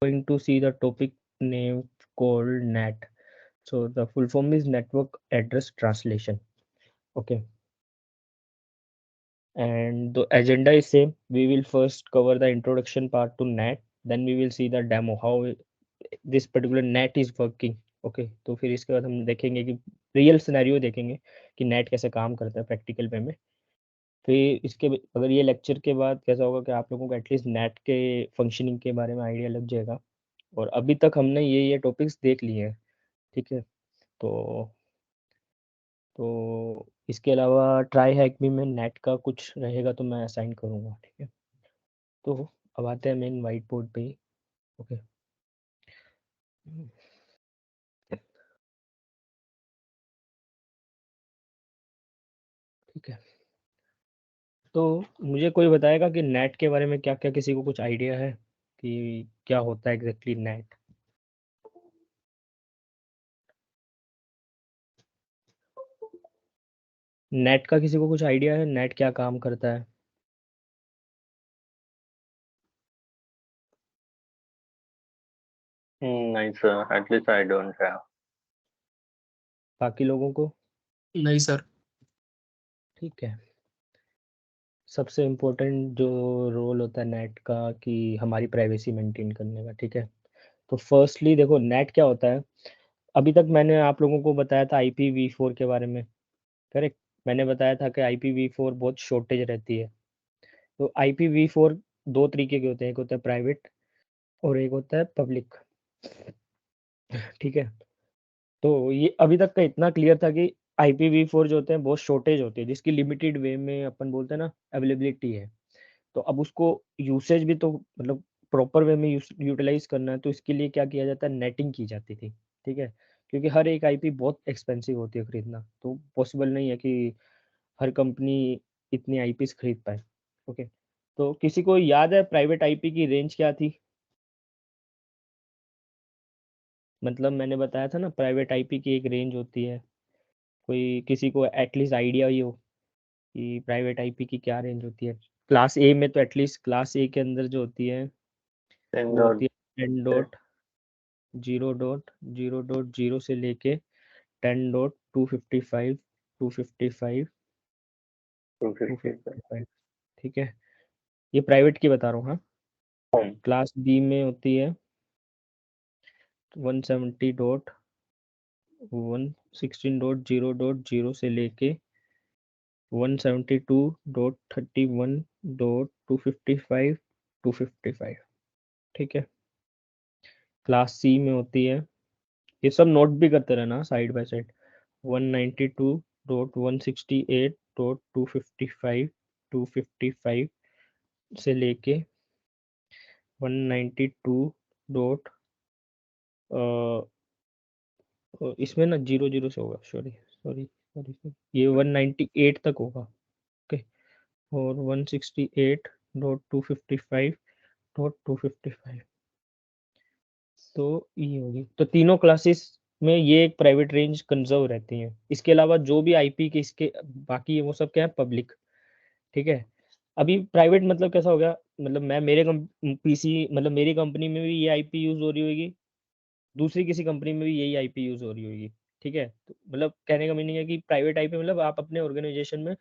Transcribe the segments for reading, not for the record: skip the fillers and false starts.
going to see the topic name called NAT. So the full form is Network Address Translation. Okay. And the agenda is same. We will first cover the introduction part to NAT. Then we will see the demo, how this particular NAT is working. Okay तो फिर इसके बाद हम देखेंगे कि real scenario देखेंगे कि net कैसे काम करता है प्रैक्टिकल वे में। फिर इसके अगर ये लेक्चर के बाद कैसा होगा कि आप लोगों को एटलीस्ट नेट के फंक्शनिंग के बारे में आइडिया लग जाएगा। और अभी तक हमने ये टॉपिक्स देख लिए हैं, ठीक है। तो इसके अलावा ट्राई हैक भी में नेट का कुछ रहेगा तो मैं असाइन करूँगा, ठीक है। तो अब आते हैं मेन वाइट बोर्ड पे ही। ओके ठीक है। तो मुझे कोई बताएगा कि नेट के बारे में क्या क्या किसी को कुछ आइडिया है कि क्या होता है एग्जैक्टली नेट। नेट का किसी को कुछ आइडिया है, नेट क्या काम करता है? नहीं sir, at least I don't have. बाकी लोगों को? नहीं सर। ठीक है। सबसे इम्पोर्टेंट जो रोल होता है नेट का कि हमारी प्राइवेसी मेंटेन करने का, ठीक है। तो फर्स्टली देखो नेट क्या होता है। अभी तक मैंने आप लोगों को बताया था IPv4 के बारे में, करेक्ट। मैंने बताया था कि IPv4 बहुत शॉर्टेज रहती है। तो IPv4 दो तरीके के होते हैं, एक होता है प्राइवेट और एक होता है पब्लिक, ठीक है। तो ये अभी तक का इतना क्लियर था कि IPv4 जो होते हैं बहुत शॉर्टेज होती है, जिसकी लिमिटेड वे में अपन बोलते हैं ना अवेलेबिलिटी है। तो अब उसको यूसेज भी तो मतलब प्रॉपर वे में यूटिलाइज करना है, तो इसके लिए क्या किया जाता है, नेटिंग की जाती थी, ठीक है। क्योंकि हर एक आईपी बहुत एक्सपेंसिव होती है खरीदना, तो पॉसिबल नहीं है कि हर कंपनी इतनी आईपीस खरीद पाए। ओके। तो किसी को याद है प्राइवेट आईपी की रेंज क्या थी? मतलब मैंने बताया था ना प्राइवेट आईपी की एक रेंज होती है। कोई किसी को एटलीस्ट आइडिया ही हो कि प्राइवेट आईपी की क्या रेंज होती है? क्लास ए में तो एटलीस्ट क्लास ए के अंदर जो होती है वो होती है 10.0.0.0 से लेके 10.255 255 255, ठीक है। ये प्राइवेट की बता रहा हूँ। हाँ, क्लास बी में होती है 170.116.0.0 से लेके 172.31.255 255, ठीक है। क्लास सी में होती है, ये सब नोट भी करते रहना साइड बाय साइड, 192.168.255 255 से लेके 192 डॉट इसमें ना 00 से होगा, सॉरी सॉरी सॉरी, ये 198 तक होगा, ओके। और 168.255.255, तो ये होगी। तो तीनों क्लासेस में ये एक प्राइवेट रेंज कंजर्व रहती हैं। इसके अलावा जो भी आईपी के इसके बाकी है वो सब क्या है, पब्लिक, ठीक है। अभी प्राइवेट मतलब कैसा हो गया, मतलब मैं मेरे पीसी मतलब मेरी कंपनी में भी ये आईपी यूज हो रही होगी, दूसरी किसी कंपनी में भी यही आईपी यूज हो रही होगी, ठीक है। तो मतलब कहने का मीनिंग है कि प्राइवेट आईपी मतलब आप अपने ऑर्गेनाइजेशन में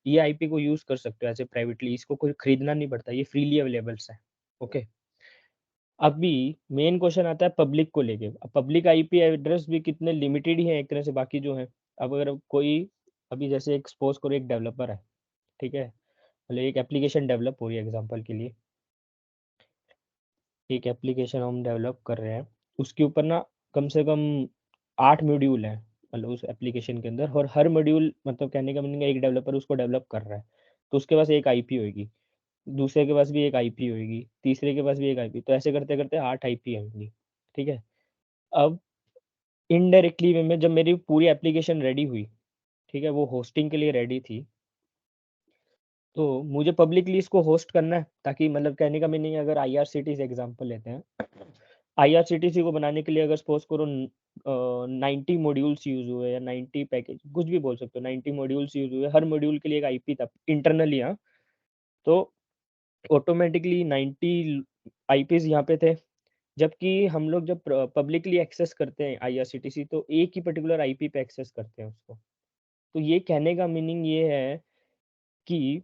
ये आईपी को यूज कर सकते हो ऐसे प्राइवेटली, इसको कोई खरीदना नहीं पड़ता, ये फ्रीली अवेलेबल है, ओके। अभी मेन क्वेश्चन आता है पब्लिक को लेके। अब पब्लिक आईपी एड्रेस भी कितने लिमिटेड ही है एक तरह से बाकी जो है। अब अगर कोई अभी जैसे एक सपोज करो एक डेवलपर है, ठीक है, मतलब एक एप्लीकेशन डेवलप हो रही है एग्जांपल के लिए, एक एप्लीकेशन हम डेवलप कर रहे हैं, उसके ऊपर ना कम से कम 8 मॉड्यूल हैं, मतलब उस एप्लीकेशन के अंदर, और हर मॉड्यूल मतलब कहने का मीनिंग है एक डेवलपर उसको डेवलप कर रहा है, तो उसके पास एक आईपी होगी, दूसरे के पास भी एक आईपी होगी, तीसरे के पास भी एक आईपी, तो ऐसे करते करते 8 आईपी होंगी, ठीक है। अब इनडायरेक्टली वे में जब मेरी पूरी एप्लीकेशन रेडी हुई, ठीक है, वो होस्टिंग के लिए रेडी थी, तो मुझे पब्लिकली इसको होस्ट करना है, ताकि मतलब कहने का मीनिंग अगर IRCTC एग्जांपल लेते हैं, IRCTC को बनाने के लिए अगर सपोज करो 90 मॉड्यूल्स यूज हुए या 90 पैकेज, कुछ भी बोल सकते हो, 90 मॉड्यूल्स यूज हुए, हर मॉड्यूल के लिए एक आईपी था इंटरनली, हाँ। तो ऑटोमेटिकली 90 आईपीज यहाँ पे थे, जबकि हम लोग जब पब्लिकली एक्सेस करते हैं आईआरसीटीसी तो एक ही पर्टिकुलर आईपी पे एक्सेस करते हैं उसको। तो ये कहने का मीनिंग ये है कि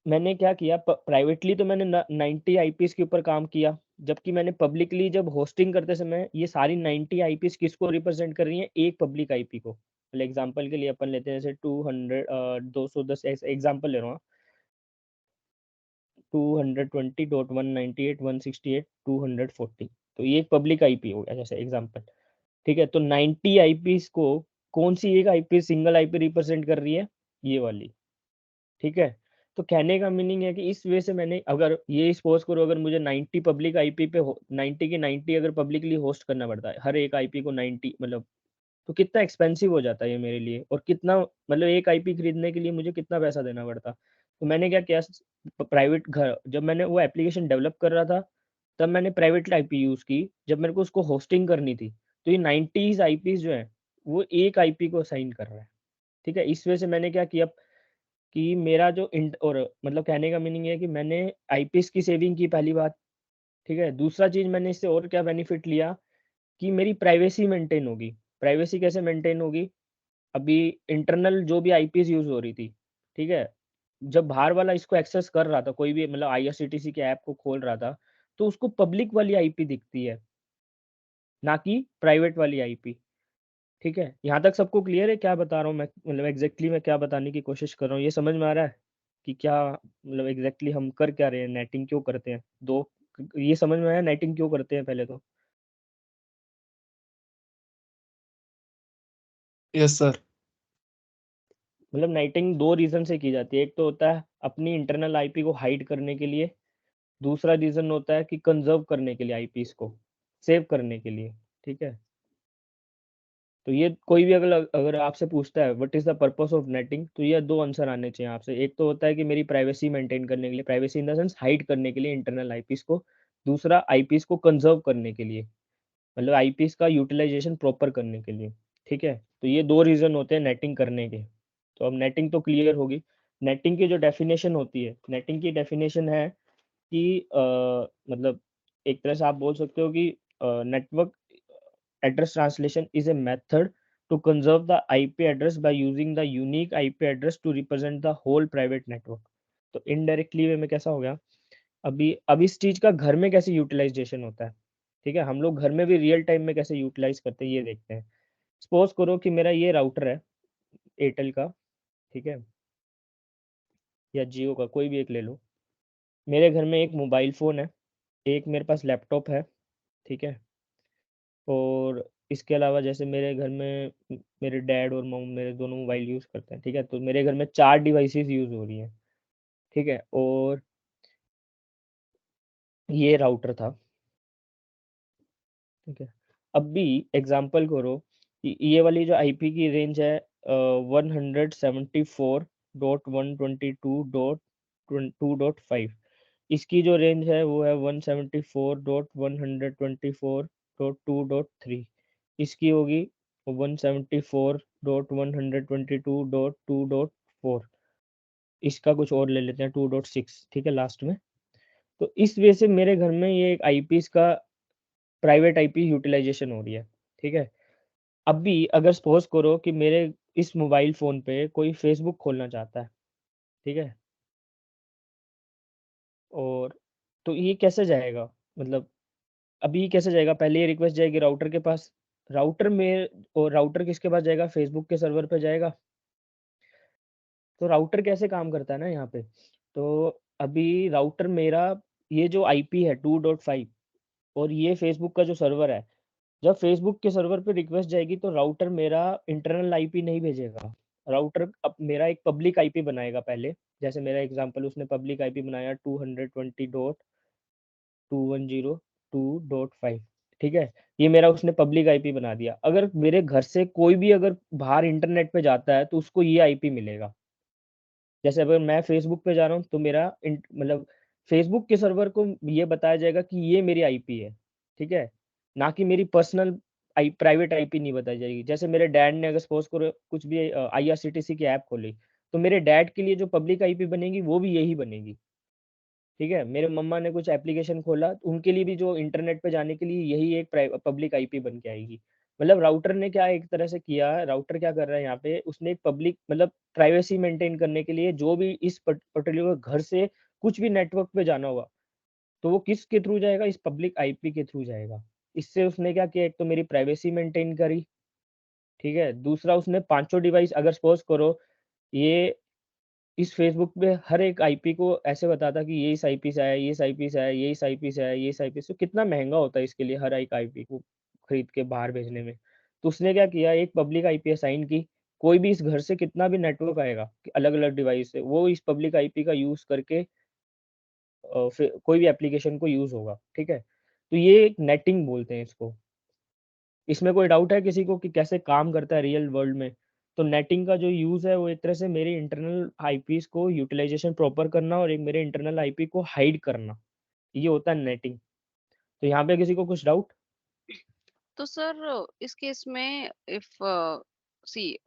मैंने क्या किया, प्राइवेटली तो मैंने 90 आईपीस के ऊपर काम किया, जबकि मैंने पब्लिकली जब होस्टिंग करते समय ये सारी 90 आईपीस किसको रिप्रेजेंट कर रही हैं, एक पब्लिक आईपी को। एग्जांपल के लिए अपन लेते हैं जैसे 210 ऐसे एग्जांपल ले रहा हूँ, 220.198.168.240, तो ये एक पब्लिक आईपी हो गया जैसे एग्जांपल। ठीक है, तो 90 आईपीस को कौन सी एक आईपी सिंगल आईपी रिप्रेजेंट कर रही है, ये वाली। ठीक है, तो कहने का मीनिंग है कि इस वे से मैंने अगर ये सपोज करो अगर मुझे 90 पब्लिक आईपी पे 90 के 90 अगर पब्लिकली होस्ट करना पड़ता है हर एक आईपी को 90 मतलब, तो कितना एक्सपेंसिव हो जाता है ये मेरे लिए, और कितना मतलब एक आईपी खरीदने के लिए मुझे कितना पैसा देना पड़ता। तो मैंने क्या किया, प्राइवेट घर जब मैंने वो एप्लीकेशन डेवलप कर रहा था तब मैंने प्राइवेट आईपी यूज की, जब मेरे को उसको होस्टिंग करनी थी तो ये 90 आईपी जो है वो एक आईपी को असाइन कर रहा है। ठीक है, इस वजह से मैंने क्या किया कि मेरा जो इंट और मतलब कहने का मीनिंग ये है कि मैंने आईपीएस की सेविंग की पहली बात। ठीक है, दूसरा चीज़ मैंने इससे और क्या बेनिफिट लिया कि मेरी प्राइवेसी मेंटेन होगी। प्राइवेसी कैसे मेंटेन होगी? अभी इंटरनल जो भी आईपीएस यूज़ हो रही थी, ठीक है? जब बाहर वाला इसको एक्सेस कर रहा था, कोई भी मतलब आईआरसीटीसी के ऐप को खोल रहा था, तो उसको पब्लिक वाली आईपी दिखती है, ना कि प्राइवेट वाली आईपी। ठीक है? यहाँ तक सबको क्लियर है क्या बता रहा हूँ मैं? मतलब एग्ज़ैक्टली मैं क्या बताने की कोशिश कर रहा हूँ, ये समझ में आ रहा है? कि क्या मतलब एग्ज़ैक्टली हम कर क्या रहे हैं, नेटिंग क्यों करते हैं? 2 ये समझ में आया नेटिंग क्यों करते हैं पहले तो? Yes sir. मतलब नेटिंग 2 रीज़न से की जाती है। एक तो होता है अपनी इंटरनल आईपी को हाइड करने के लिए, दूसरा रीज़न होता है कि कंज़र्व करने के लिए आईपीज़ को, सेव करने के लिए। ठीक है? तो ये कोई भी अगर अगर आपसे पूछता है what is the purpose of netting, तो ये 2 आंसर आने चाहिए आपसे। एक तो होता है कि मेरी प्राइवेसी मेंटेन करने के लिए, privacy in the sense hide करने के लिए इंटरनल आईपीज़ को, दूसरा आईपीज़ को कंज़र्व करने के लिए, मतलब आईपीज़ का यूटिलाइज़ेशन प्रॉपर करने के लिए। ठीक है? तो ये 2 रीज़न होते हैं नेटिंग करने के। तो अब नेटिंग तो क्लियर होगी। नेटिंग की जो डेफिनेशन होती है, नेटिंग की डेफिनेशन है कि मतलब एक तरह से आप बोल सकते हो कि network address translation is a method to conserve the IP address by using the unique IP address to represent the whole private network। तो इनडायरेक्टली वे में कैसा हो गया, अभी अब इस चीज़ का घर में कैसे यूटिलाइजेशन होता है। ठीक है, हम लोग घर में भी रियल टाइम में कैसे यूटिलाइज करते हैं ये देखते हैं। सपोज करो कि मेरा ये राउटर है एयरटेल का, ठीक है, या जियो का, कोई भी एक ले लो। मेरे घर में एक मोबाइल फ़ोन है, एक मेरे पास लैपटॉप है, ठीक है, और इसके अलावा जैसे मेरे घर में मेरे डैड और मॉम मेरे दोनों मोबाइल यूज़ करते हैं, ठीक है? तो मेरे घर में 4 डिवाइसेज़ यूज़ हो रही हैं, ठीक है? और ये राउटर था, ठीक है? अब भी एग्ज़ाम्पल करो कि ये वाली जो आईपी की रेंज है 174.122.2.5, इसकी जो रेंज है वो है 174.124.2.3, इसकी होगी 174.122.2.4, इसका कुछ और ले लेते हैं 2.6, ठीक है लास्ट में। तो इस वजह से मेरे घर में ये एक आईपीज़ का प्राइवेट आईपी यूटिलाइज़ेशन हो रही है, ठीक है? अब भी अगर सपोज़ करो कि मेरे इस मोबाइल फ़ोन पे कोई फ़ेसबुक खोलना चाहता है, ठीक है? और तो ये कैसे जाएगा? मतलब अभी ये कैसे जाएगा? पहले ये रिक्वेस्ट जाएगी राउटर के पास, राउटर में, और राउटर किसके पास जाएगा? फ़ेसबुक के सर्वर पे जाएगा। तो राउटर कैसे काम करता है ना यहाँ पे, तो अभी राउटर मेरा ये जो आईपी है 2.5 और ये फ़ेसबुक का जो सर्वर है, जब फ़ेसबुक के सर्वर पे रिक्वेस्ट जाएगी तो राउटर मेरा इंटरनल आईपी नहीं भेजेगा। राउटर अब मेरा एक पब्लिक आईपी बनाएगा पहले, जैसे मेरा एग्ज़ाम्पल उसने पब्लिक आईपी बनाया 220.210.2.5, ठीक है? ये मेरा उसने पब्लिक आईपी बना दिया। अगर मेरे घर से कोई भी अगर बाहर इंटरनेट पे जाता है तो उसको ये आईपी मिलेगा। जैसे अगर मैं फ़ेसबुक पे जा रहा हूँ तो मेरा मतलब फ़ेसबुक के सर्वर को ये बताया जाएगा कि ये मेरी आईपी है, ठीक है? ना कि मेरी पर्सनल प्राइवेट आईपी नहीं बताई जाएगी। जैसे मेरे डैड ने अगर सपोज़ करो कुछ भी आईआरसीटीसी की ऐप खोली, तो मेरे डैड के लिए जो पब्लिक आईपी बनेगी वो भी यही बनेगी। ठीक है? मेरे मम्मा ने कुछ एप्लीकेशन खोला, तो उनके लिए भी जो इंटरनेट पे जाने के लिए यही एक पब्लिक आईपी बन के आएगी। मतलब राउटर ने क्या एक तरह से किया है, राउटर क्या कर रहा है यहाँ पे, उसने एक पब्लिक मतलब प्राइवेसी मेंटेन करने के लिए जो भी इस पर्टिकुलर घर से कुछ भी नेटवर्क पे जाना होगा, तो वो किसके थ्रू जाएगा? इस पब्लिक आईपी के थ्रू जाएगा। इससे उसने क्या किया, एक तो मेरी प्राइवेसी मेंटेन करी, ठीक है? दूसरा उसने पाँचों डिवाइस अगर सपोज़ करो ये इस फ़ेसबुक पे हर एक आईपी को ऐसे बताता कि ये इस आईपी से आया, ये इस आईपी से आया, ये इस आईपी से आया, ये इस आईपी से, तो कितना महँगा होता है इसके लिए हर एक आईपी को खरीद के बाहर भेजने में। तो उसने क्या किया, एक पब्लिक आईपी असाइन की, कोई भी इस घर से कितना भी नेटवर्क आएगा, अलग-अलग डिवाइस से, वो इस पब्लिक आईपी का यूज़ करके फिर कोई भी एप्लीकेशन को यूज़ होगा, ठीक है? तो ये एक नेटिंग बोलते हैं इसको। इसमें कोई डाउट है किसी को कि कैसे काम करता है रियल वर्ल्ड में? तो नेटिंग का जो यूज़ है वो एक तरह से मेरी इंटरनल आईपीज़ को यूटिलाइज़ेशन प्रॉपर करना और एक मेरे इंटरनल आईपी को हाइड करना, ये होता है नेटिंग। तो यहाँ पे किसी को कुछ डाउट? तो सर इस केस में if see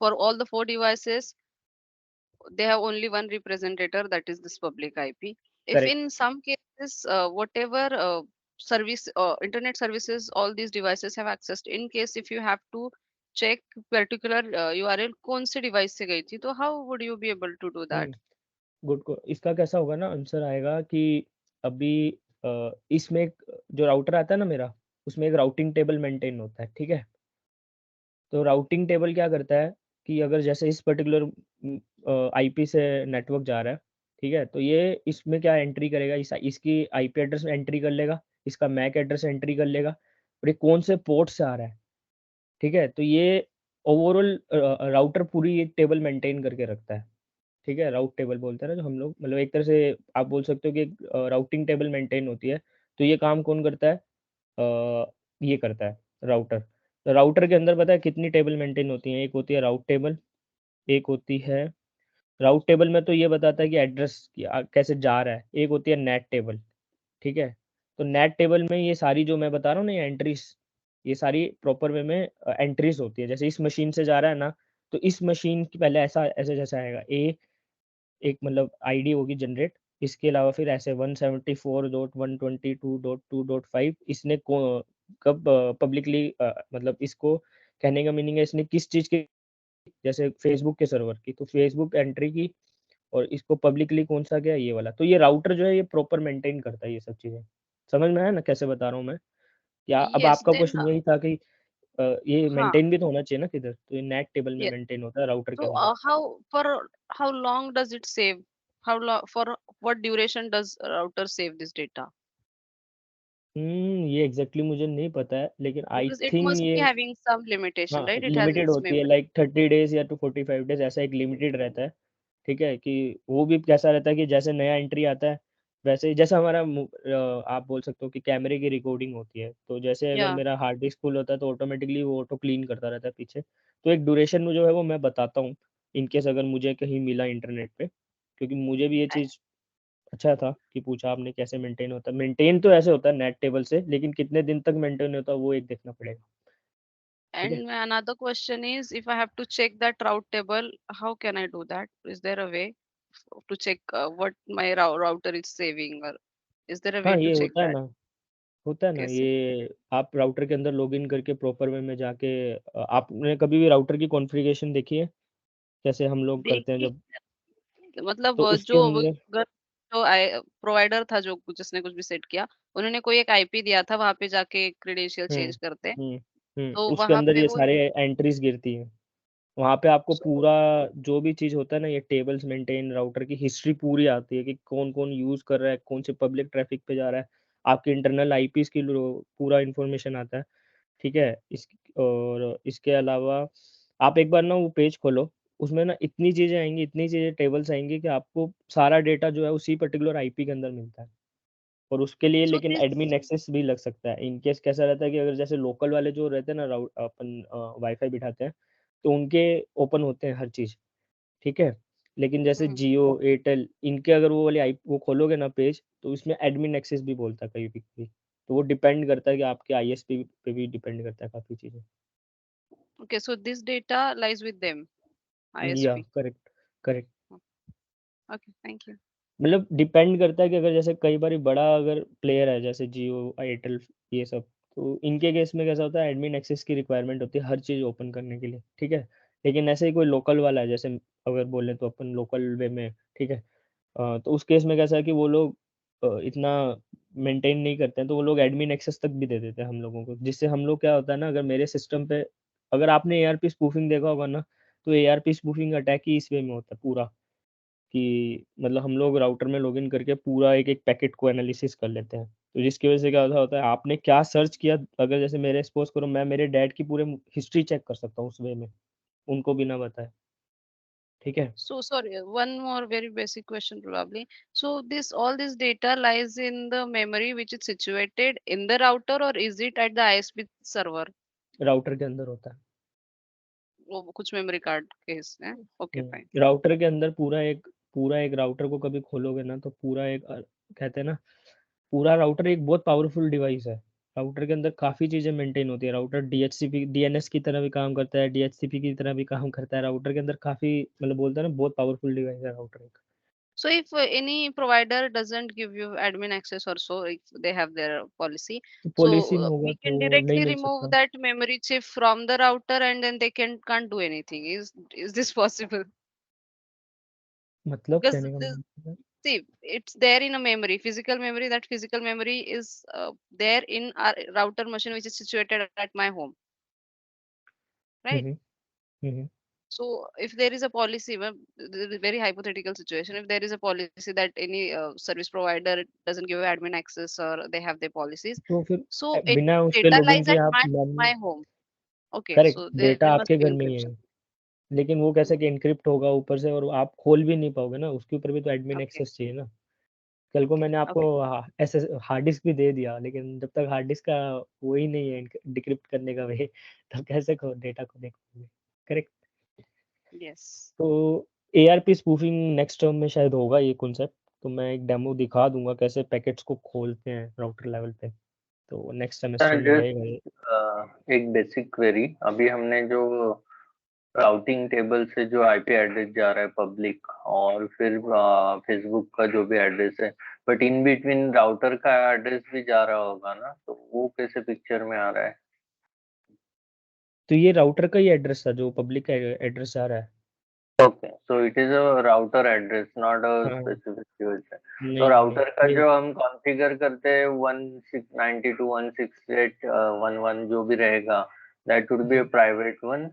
for all the four devices they have only one representative, that is this public IP. If correct. in some cases whatever service internet services all these devices have accessed, in case if you have to check particular URL कौन से device से गई थी, तो how would you be able to do hmm, that? Good को इसका कैसा होगा ना आंसर आएगा कि अभी इसमें एक जो राउटर आता है ना मेरा, उसमें एक राउटिंग टेबल मेंटेन होता है, ठीक है? तो राउटिंग टेबल क्या करता है कि अगर जैसे इस पर्टिकुलर आईपी से नेटवर्क जा रहा है, ठीक है? तो ये इसमें क्या एंट्री करेगा, इसकी आईपी एड्रेस एंट्री कर लेगा, इसका मैक एड्रेस एंट्री कर लेगा और ये कौन से पोर्ट से आ रहा है, ठीक है? तो ये ओवरऑल राउटर पूरी एक टेबल मेंटेन करके रखता है, ठीक है? राउट टेबल बोलते हैं ना जो हम लोग, मतलब एक तरह से आप बोल सकते हो कि एक राउटिंग टेबल मेंटेन होती है। तो ये काम कौन करता है? ये करता है राउटर। तो राउटर के अंदर पता है कितनी टेबल मेंटेन होती हैं? एक होती है राउट टेबल, एक होती है राउट टेबल में तो ये बताता है कि एड्रेस कैसे जा रहा है, एक होती है नेट टेबल, ठीक है? तो नेट टेबल में ये सारी जो मैं बता रहा हूँ ना ये एंट्रीज़, ये सारी प्रॉपर वे में एंट्रीज़ होती है। जैसे इस मशीन से जा रहा है ना, तो इस मशीन की पहले ऐसा ऐसे जैसा आएगा एक मतलब आईडी होगी जनरेट, इसके अलावा फिर ऐसे 174.122.2.5 इसने कब पब्लिकली मतलब इसको कहने का मीनिंग है इसने किस चीज़ की, जैसे फ़ेसबुक के सर्वर की, तो फ़ेसबुक एंट्री की और इसको पब्लिकली कौन-सा गया ये वाला। तो ये राउटर जो है ये प्रॉपर मेंटेन करता है ये सब चीज़ें। समझ में आया ना कैसे बता रहा हूँ मैं? या अब Yes, आपका then क्वेश्चन यही था कि ये हाँ, मेंटेन भी तो होना चाहिए ना किधर? तो ये नेट टेबल में yes. मेंटेन होता है राउटर के So अंदर। how long does it save? How long for what duration does router save this data? ये एग्ज़ैक्टली मुझे नहीं पता है, लेकिन आई Because it think must be ये having some limitation, हाँ, right? It has limited its होती है memory. लाइक 30 डेज़ या टू 45 डेज़ ऐसा एक लिमिटेड रहता है, ठीक है? कि वो भी कैसा रहता है कि जैसे नया एंट्री आता है, वैसे ही जैसे हमारा आप बोल सकते हो कि कैमरे की रिकॉर्डिंग होती है, तो जैसे अगर Yeah. मेरा हार्ड डिस्क फुल होता है तो ऑटोमैटिकली वो ऑटो क्लीन करता रहता है पीछे। तो एक ड्यूरेशन में जो है वो मैं बताता हूँ, इन केस अगर मुझे कहीं मिला इंटरनेट पे, क्योंकि मुझे भी ये चीज़ अच्छा था कि पूछा आपने कैसे मेंटेन होता है। मेंटेन तो ऐसे होता है नेट टेबल से, लेकिन कितने दिन तक मेंटेन होता है वो एक देखना पड़ेगा, ठीक है? And my another question is, if I have to check that route table, how can I do that? Is there a way to check what my router is saving, or is there a way हाँ, to ये check that? होता है ना कैसे? ये आप router के अंदर लॉगिन करके प्रॉपर वे में जाके आपने कभी भी राउटर की कॉन्फ़िगरेशन देखी है? जैसे हम लोग करते हैं देखिए, जब मतलब तो उसके अंदर जो प्रोवाइडर था जो जिसने कुछ भी सेट किया, उन्होंने कोई एक आईपी दिया था, वहां पे जाके क्रेडेंशियल हुँ, चेंज करते हैं, हुँ, तो उसके वहां अंदर पे ये वो सारे एंट्रीज़ गिरती हैं। वहाँ पे आपको पूरा जो भी चीज़ होता है ना ये टेबल्स मेंटेन राउटर की हिस्ट्री पूरी आती है कि कौन-कौन यूज़ कर रहा है, कौन से पब्लिक ट्रैफ़िक पे जा रहा है। आपके इंटरनल आईपीज़ की लो पूरा इन्फॉर्मेशन आता है, ठीक है? और इसके अलावा आप एक बार ना वो पेज खोलो, उसमें ना इतनी चीज़ें आएँगी, इतनी चीज़ें टेबल्स आएँगी कि आपको सारा डेटा जो है उसी पर्टिकुलर आईपी के अंदर मिलता है। और उसके लिए सो लेकिन दिस एडमिन एक्सेस भी लग सकता है। इन केस कैसा रहता है कि अगर जैसे लोकल वाले जो रहते हैं ना अपन वाईफ़ाई बिठाते हैं, तो उनके ओपन होते हैं हर चीज़, ठीक है? लेकिन जैसे जियो, एयरटेल इनके अगर वो वाली वो खोलोगे ना पेज, तो उसमें एडमिन एक्सेस भी बोलता है कभी-कभी। तो वो डिपेंड करता है कि आपके आईएसपी पे भी डिपेंड करता है काफ़ी चीज़ें। okay, so this data lies with them, या ISP. Correct, correct. Okay, thank you. मतलब डिपेंड करता है कि अगर जैसे कई बारी बड़ा अगर प्लेयर है जैसे जियो, एयरटेल ये सब, तो इनके केस में कैसा होता है एडमिन एक्सेस की रिक्वायरमेंट होती है हर चीज़ ओपन करने के लिए, ठीक है? लेकिन ऐसे ही कोई लोकल वाला है जैसे अगर बोले तो अपन लोकल वे में, ठीक है? तो उस केस में कैसा है कि वो लोग इतना मेंटेन नहीं करते हैं, तो वो लोग एडमिन एक्सेस तक भी दे देते हैं हम लोगों को। जिससे हम लोग क्या होता है ना अगर मेरे सिस्टम पे अगर आपने एआरपी स्पूफिंग देखा होगा ना, तो एआरपी स्पूफिंग अटैक ही इस वे में होता है पूरा, कि मतलब हम लोग राउटर में लॉगिन करके पूरा एक-एक पैकेट को एनालिसिस कर लेते हैं। तो जिसकी वजह से क्या होता है आपने क्या सर्च किया अगर जैसे मेरे सपोज़ करो मैं मेरे डैड की पूरे हिस्ट्री चेक कर सकता हूँ उस वे में, उनको बिना बताए, ठीक है? So sorry, one more very basic question probably. So this all this data lies in the memory which is situated in the router, or is it at the ISP server? Router के अंदर होता है। वो कुछ memory card के हिस्से हैं। Okay fine. Router के अंदर पूरा एक राउटर को कभी खोलोगे ना तो पूरा एक कहते हैं ना पूरा राउटर एक बहुत पावरफुल डिवाइस है। राउटर के अंदर काफ़ी चीज़ें मेंटेन होती है। राउटर डीएचसीपी डीएनएस की तरह भी काम करता है, डीएचसीपी की तरह भी काम करता है। राउटर के अंदर काफ़ी मतलब बोलते हैं ना बहुत पावरफुल डिवाइस है राउटर एक। So if any provider doesn't give you admin access or so, if they have their policy, तो पॉलिसी में so होगा we can तो नहीं directly मिल remove सकता। that memory chip from the router and then they can't do anything. Is this possible? मतलब Because कहने का this, मतलब है see, it's there in a memory, physical memory. That physical memory is there in our router machine, which is situated at my home, hmm, right? Hmm. Hmm, hmm. So if there is a policy, very hypothetical situation, if there is a policy that any service provider doesn't give admin access or they have their policies, तो फिर so it बिना उसके data login lies किए at आप my home. Okay, correct so data there must आपके be घर में ही encryption. है। लेकिन वो कैसे कि एन्क्रिप्ट होगा ऊपर से और आप खोल भी नहीं पाओगे ना, उसके ऊपर भी तो एडमिन Okay, एक्सेस चाहिए ना। कल को okay, मैंने आपको okay. एसएस हार्ड डिस्क भी दे दिया, लेकिन जब तक हार्ड डिस्क का वो ही नहीं है डिक्रिप्ट करने का वे, तब कैसे खो डेटा को देखोगे? करेक्ट। Yes. तो एआरपी स्पूफिंग नेक्स्ट टर्म में शायद होगा ये कॉन्सेप्ट, तो मैं एक डेमो दिखा दूँगा कैसे पैकेट्स को खोलते हैं राउटर लेवल पे, तो नेक्स्ट सेमेस्टर में रहेगा ये। एक बेसिक क्वेरी, अभी हमने जो राउटिंग टेबल से जो आईपी एड्रेस जा रहा है पब्लिक और फिर फेसबुक का जो भी एड्रेस है, बट इन बिटवीन राउटर का एड्रेस भी जा रहा होगा ना, तो वो कैसे पिक्चर में आ रहा है? तो ये राउटर का ही एड्रेस था जो पब्लिक एड्रेस जा रहा है। Okay, so it is a router address, not a हाँ, स्पेसिफिक यूजर। तो नहीं, नहीं, नहीं, राउटर का ये जो हम कॉन्फ़िगर करते हैं 192.168.11 जो भी रहेगा, that would be a hmm. Private one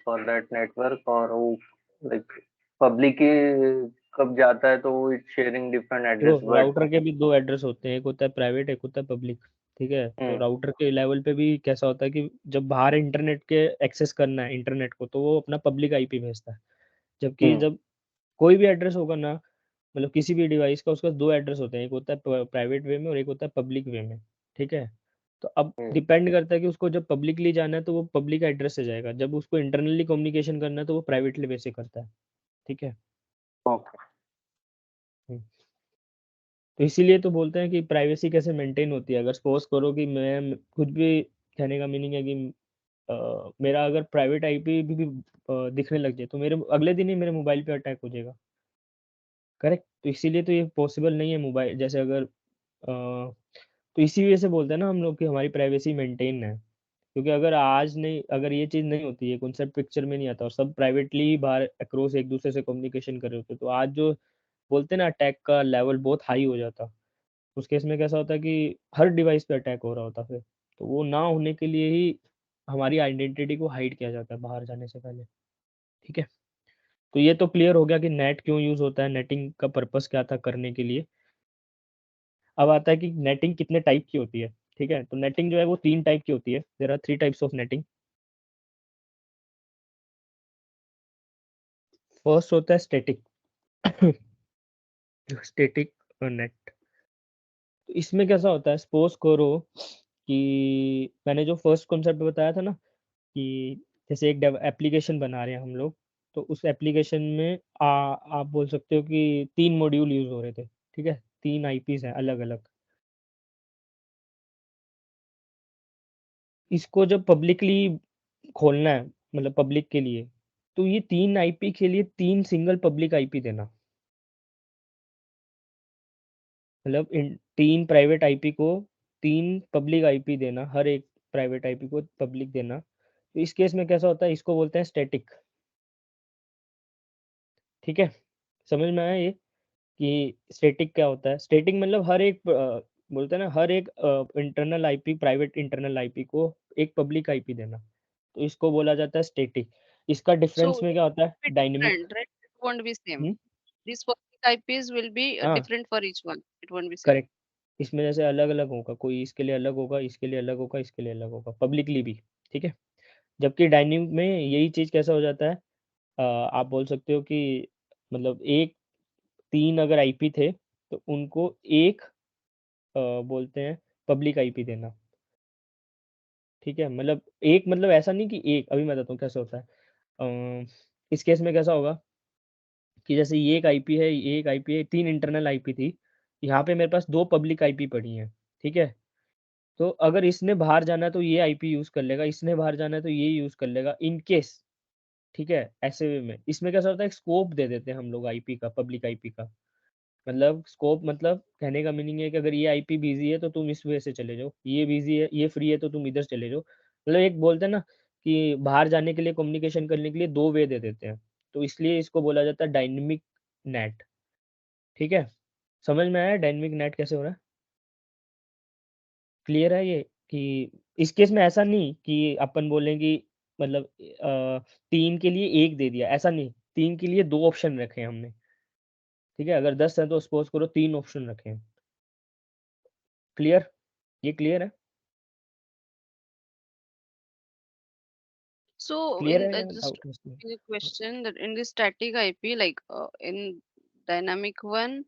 for that network, और वो लाइक पब्लिक ही कब जाता है तो इट्स शेयरिंग डिफरेंट एड्रेस, देखो बट राउटर के भी 2 एड्रेस होते हैं, एक होता है प्राइवेट, एक होता है पब्लिक, ठीक है? तो हम्म राउटर के लेवल पे भी कैसा होता है कि जब बाहर इंटरनेट के एक्सेस करना है इंटरनेट को, तो वो अपना पब्लिक आईपी भेजता है। जबकि हम्म जब कोई भी एड्रेस होगा ना, मतलब किसी भी डिवाइस का उसका 2 एड्रेस होते हैं, एक होता है प्राइवेट वे में और एक होता है पब्लिक वे में, ठीक है? तो अब हम्म डिपेंड करता है कि उसको जब पब्लिकली जाना है तो वो पब्लिक एड्रेस से जाएगा, जब उसको इंटरनली कम्युनिकेशन करना है तो वो प्राइवेटली वे से करता है, ठीक है? ओके। हुँ। तो इसीलिए तो बोलते हैं कि प्राइवेसी कैसे मेंटेन होती है। अगर सपोज़ करो कि मैं कुछ भी कहने का मीनिंग है कि मेरा अगर प्राइवेट आईपी भी दिखने लग जाए, तो मेरे अगले दिन ही मेरे मोबाइल पे अटैक हो जाएगा, करेक्ट? तो इसीलिए तो ये पॉसिबल नहीं है मोबाइल जैसे अगर तो इसी वजह से बोलते हैं ना हम लोग कि हमारी प्राइवेसी मेंटेन है। क्योंकि अगर ये चीज़ नहीं होती, ये कॉन्सेप्ट पिक्चर में नहीं आता और सब प्राइवेटली ही बाहर अक्रॉस एक-दूसरे से कम्युनिकेशन कर रहे होते, तो आज जो बोलते हैं ना अटैक का लेवल बहुत हाई हो जाता। उस केस में कैसा होता है कि हर डिवाइस पे अटैक हो रहा होता फिर। तो वो ना होने के लिए ही हमारी आइडेंटिटी को हाइड किया जाता है बाहर जाने से पहले, ठीक है? तो ये तो क्लियर हो गया कि नेट क्यों यूज़ होता है, नेटिंग का पर्पस क्या था करने के लिए। अब आता है कि नेटिंग कितने टाइप की होती है, ठीक है? तो नेटिंग जो है वो 3 टाइप की होती है। There are 3 types of NATing. First होता है स्टैटिक स्टैटिक नेट। तो इसमें कैसा होता है सपोज़ करो कि मैंने जो फर्स्ट कॉन्सेप्ट बताया था ना कि जैसे एक डेव एप्लीकेशन बना रहे हैं हम लोग, तो उस एप्लीकेशन में आप बोल सकते हो कि 3 मॉड्यूल यूज़ हो रहे थे, ठीक है? 3 आईपीज़ हैं अलग-अलग। इसको जब पब्लिकली खोलना है, मतलब पब्लिक के लिए, तो ये 3 आईपी के लिए 3 सिंगल पब्लिक आईपी देना, मतलब इन 3 प्राइवेट आईपी को 3 पब्लिक आईपी देना, हर एक प्राइवेट आईपी को पब्लिक देना। तो इस केस में कैसा होता है, इसको बोलते हैं स्टैटिक। ठीक है, समझ में आया ये कि स्टैटिक क्या होता है? स्टैटिक मतलब हर एक बोलते हैं ना, हर एक internal IP, private internal IP को एक पब्लिक आईपी देना, तो इसको बोला जाता है स्टैटिक। इसका डिफरेंस So में it क्या होता है? will be dynamic. different, right? It won't be same. Hmm, These public IPs will be हाँ, different for each one. It won't be same. Correct. इसमें जैसे अलग-अलग होगा, कोई इसके लिए अलग होगा, इसके लिए अलग होगा, इसके लिए अलग होगा, पब्लिकली भी, ठीक है? जबकि डायनेमिक में यही चीज़ कैसा हो जाता है, आप बोल सकते हो कि मतलब एक 3 अगर आईपी थे, तो उनको एक बोलते हैं पब्लिक आईपी देना, ठीक है? मतलब एक मतलब ऐसा नहीं कि एक, अभी मैं बताता हूँ कैसे होता है। इस केस में कैसा होगा कि जैसे ये एक आईपी है, ये एक आईपी है, 3 इंटरनल आईपी थी। यहाँ पे मेरे पास 2 पब्लिक आईपी पड़ी हैं, ठीक है? तो अगर इसने बाहर जाना है तो ये आईपी यूज़ कर लेगा, इसने बाहर जाना है तो ये यूज़ कर लेगा इन केस, ठीक है? ऐसे वे में। इसमें कैसा होता है, एक स्कोप दे देते हैं हम लोग आईपी का, पब्लिक आईपी का। मतलब स्कोप मतलब कहने का मीनिंग है कि अगर ये आईपी बिज़ी है तो तुम इस वे से चले जाओ, ये बिज़ी है, ये फ्री है तो तुम इधर चले जाओ। मतलब एक बोलते हैं ना कि बाहर जाने के लिए, कम्युनिकेशन करने के लिए 2 वे दे देते हैं। तो इसलिए इसको बोला जाता है डायनामिक नेट, ठीक है? समझ में आया डायनामिक नेट कैसे हो रहा है? क्लियर है ये कि इस केस में ऐसा नहीं कि अपन बोलें कि मतलब 3 के लिए 1 दे दिया, ऐसा नहीं। 3 के लिए 2 ऑप्शन रखे हैं हमने, ठीक है? अगर 10 है तो सपोज़ करो 3 ऑप्शन रखे हैं। क्लियर? ये क्लियर है? So क्लियर in है या just डाउट है इसमें? a question that in the static IP, like in dynamic one,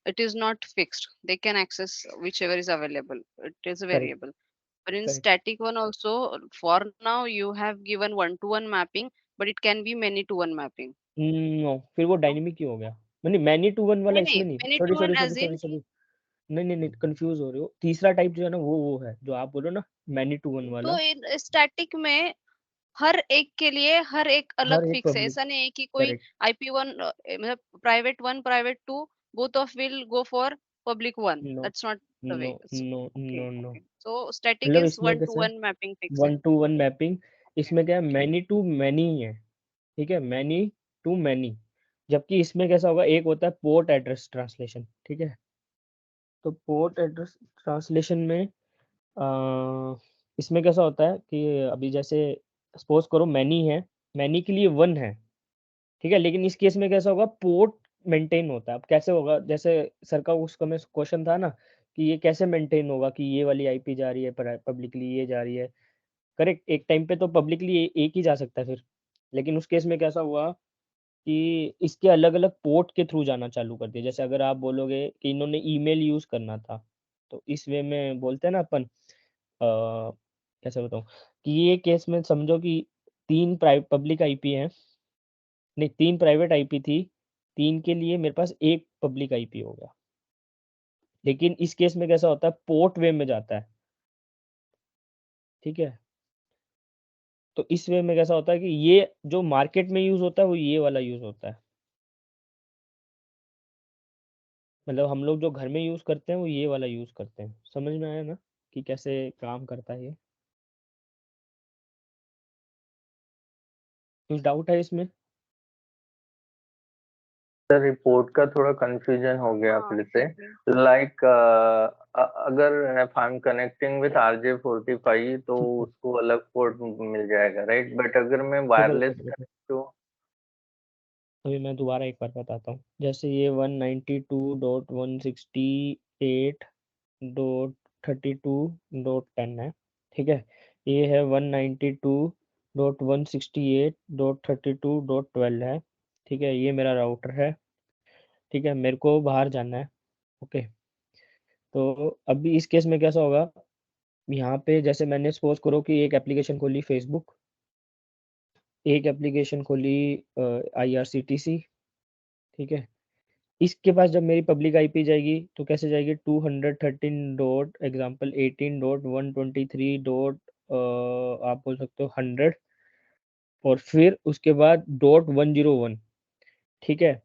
it is not fixed. They can access whichever is available. It is a correct, variable. But in correct. static one also, for now you have given one-to-one mapping, but it can be many-to-one mapping. No, फिर वो No? Dynamic ही हो गया। नहीं, many to one वाला नहीं, इसमें नहीं। Sorry, many-to-one sorry, sorry, as sorry, in sorry. नहीं, नहीं, नहीं, कन्फ्यूज़ हो रहे हो। तीसरा टाइप जो है ना वो है, जो आप बोल रहे हो ना मैनी टू वन तो वाला, इन स्टैटिक में हर एक के लिए हर एक अलग हर एक फिक्स है, पब्लिक, ऐसा नहीं है कि कोई करेक्ट। IP1 मतलब private 1 private 2 both of will go for public 1. No, That's not the no, way. So, no, okay, no, no. okay. So static मतलब is इसमें one to कैसे है, one mapping fix है. One two one mapping, Okay, इसमें क्या है okay. Many to many है, ठीक है? Many to many. जबकि इसमें कैसा होगा, एक होता है पोर्ट एड्रेस ट्रांसलेशन, ठीक है? तो पोर्ट एड्रेस ट्रांसलेशन में इसमें कैसा होता है कि अभी जैसे सपोज़ करो मैनी है, मैनी के लिए 1 है, ठीक है? लेकिन इस केस में कैसा होगा, पोर्ट मेंटेन होता है। अब कैसे होगा, जैसे सर का उसका में क्वेश्चन था ना कि ये कैसे मेंटेन होगा कि ये वाली आईपी जा रही है पब्लिकली, ये जा रही है, करेक्ट? एक टाइम पे तो पब्लिकली एक ही जा सकता है फिर। लेकिन उस केस में कैसा हुआ कि इसके अलग-अलग पोर्ट के थ्रू जाना चालू कर दिया। जैसे अगर आप बोलोगे कि इन्होंने ईमेल यूज़ करना था, तो इस वे में बोलते हैं ना अपन, कैसे बताऊँ कि ये केस में समझो कि 3 पब्लिक आईपी हैं, नहीं 3 प्राइवेट आईपी थी, 3 के लिए मेरे पास 1 पब्लिक आईपी हो गया। लेकिन इस केस में कैसा होता है, पोर्ट वे में जाता है, ठीक है? तो इस वे में कैसा होता है कि ये जो मार्केट में यूज़ होता है, वो ये वाला यूज़ होता है। मतलब हम लोग जो घर में यूज़ करते हैं, वो ये वाला यूज़ करते हैं। समझ में आया ना कि कैसे काम करता है ये? कुछ डाउट है इसमें? सर रिपोर्ट का थोड़ा कंफ्यूजन हो गया हाँ, फिर से। okay. लाइक अगर if I am connecting with RJ45 तो ठीक है। उसको अलग पोर्ट मिल जाएगा, राइट? बट अगर मैं देखो, वायरलेस देखो, देखो। कनेक्ट हूँ। अभी मैं दोबारा एक बार बताता हूँ। जैसे ये 192.168.32.10 है, ठीक है? ये है 192.168.32.12 है, ठीक है? ये मेरा राउटर है, ठीक है? मेरे को बाहर जाना है, ओके? तो अभी इस केस में कैसा होगा, यहाँ पे जैसे मैंने सपोज़ करो कि एक एप्लीकेशन खोली फेसबुक, एक एप्लीकेशन खोली IRCTC, ठीक है? इसके पास जब मेरी पब्लिक आईपी जाएगी तो कैसे जाएगी, 213 डॉट एग्जांपल 18 डॉट 123 डॉट आप बोल सकते हो 100, और फिर उसके बाद डॉट 101, ठीक है?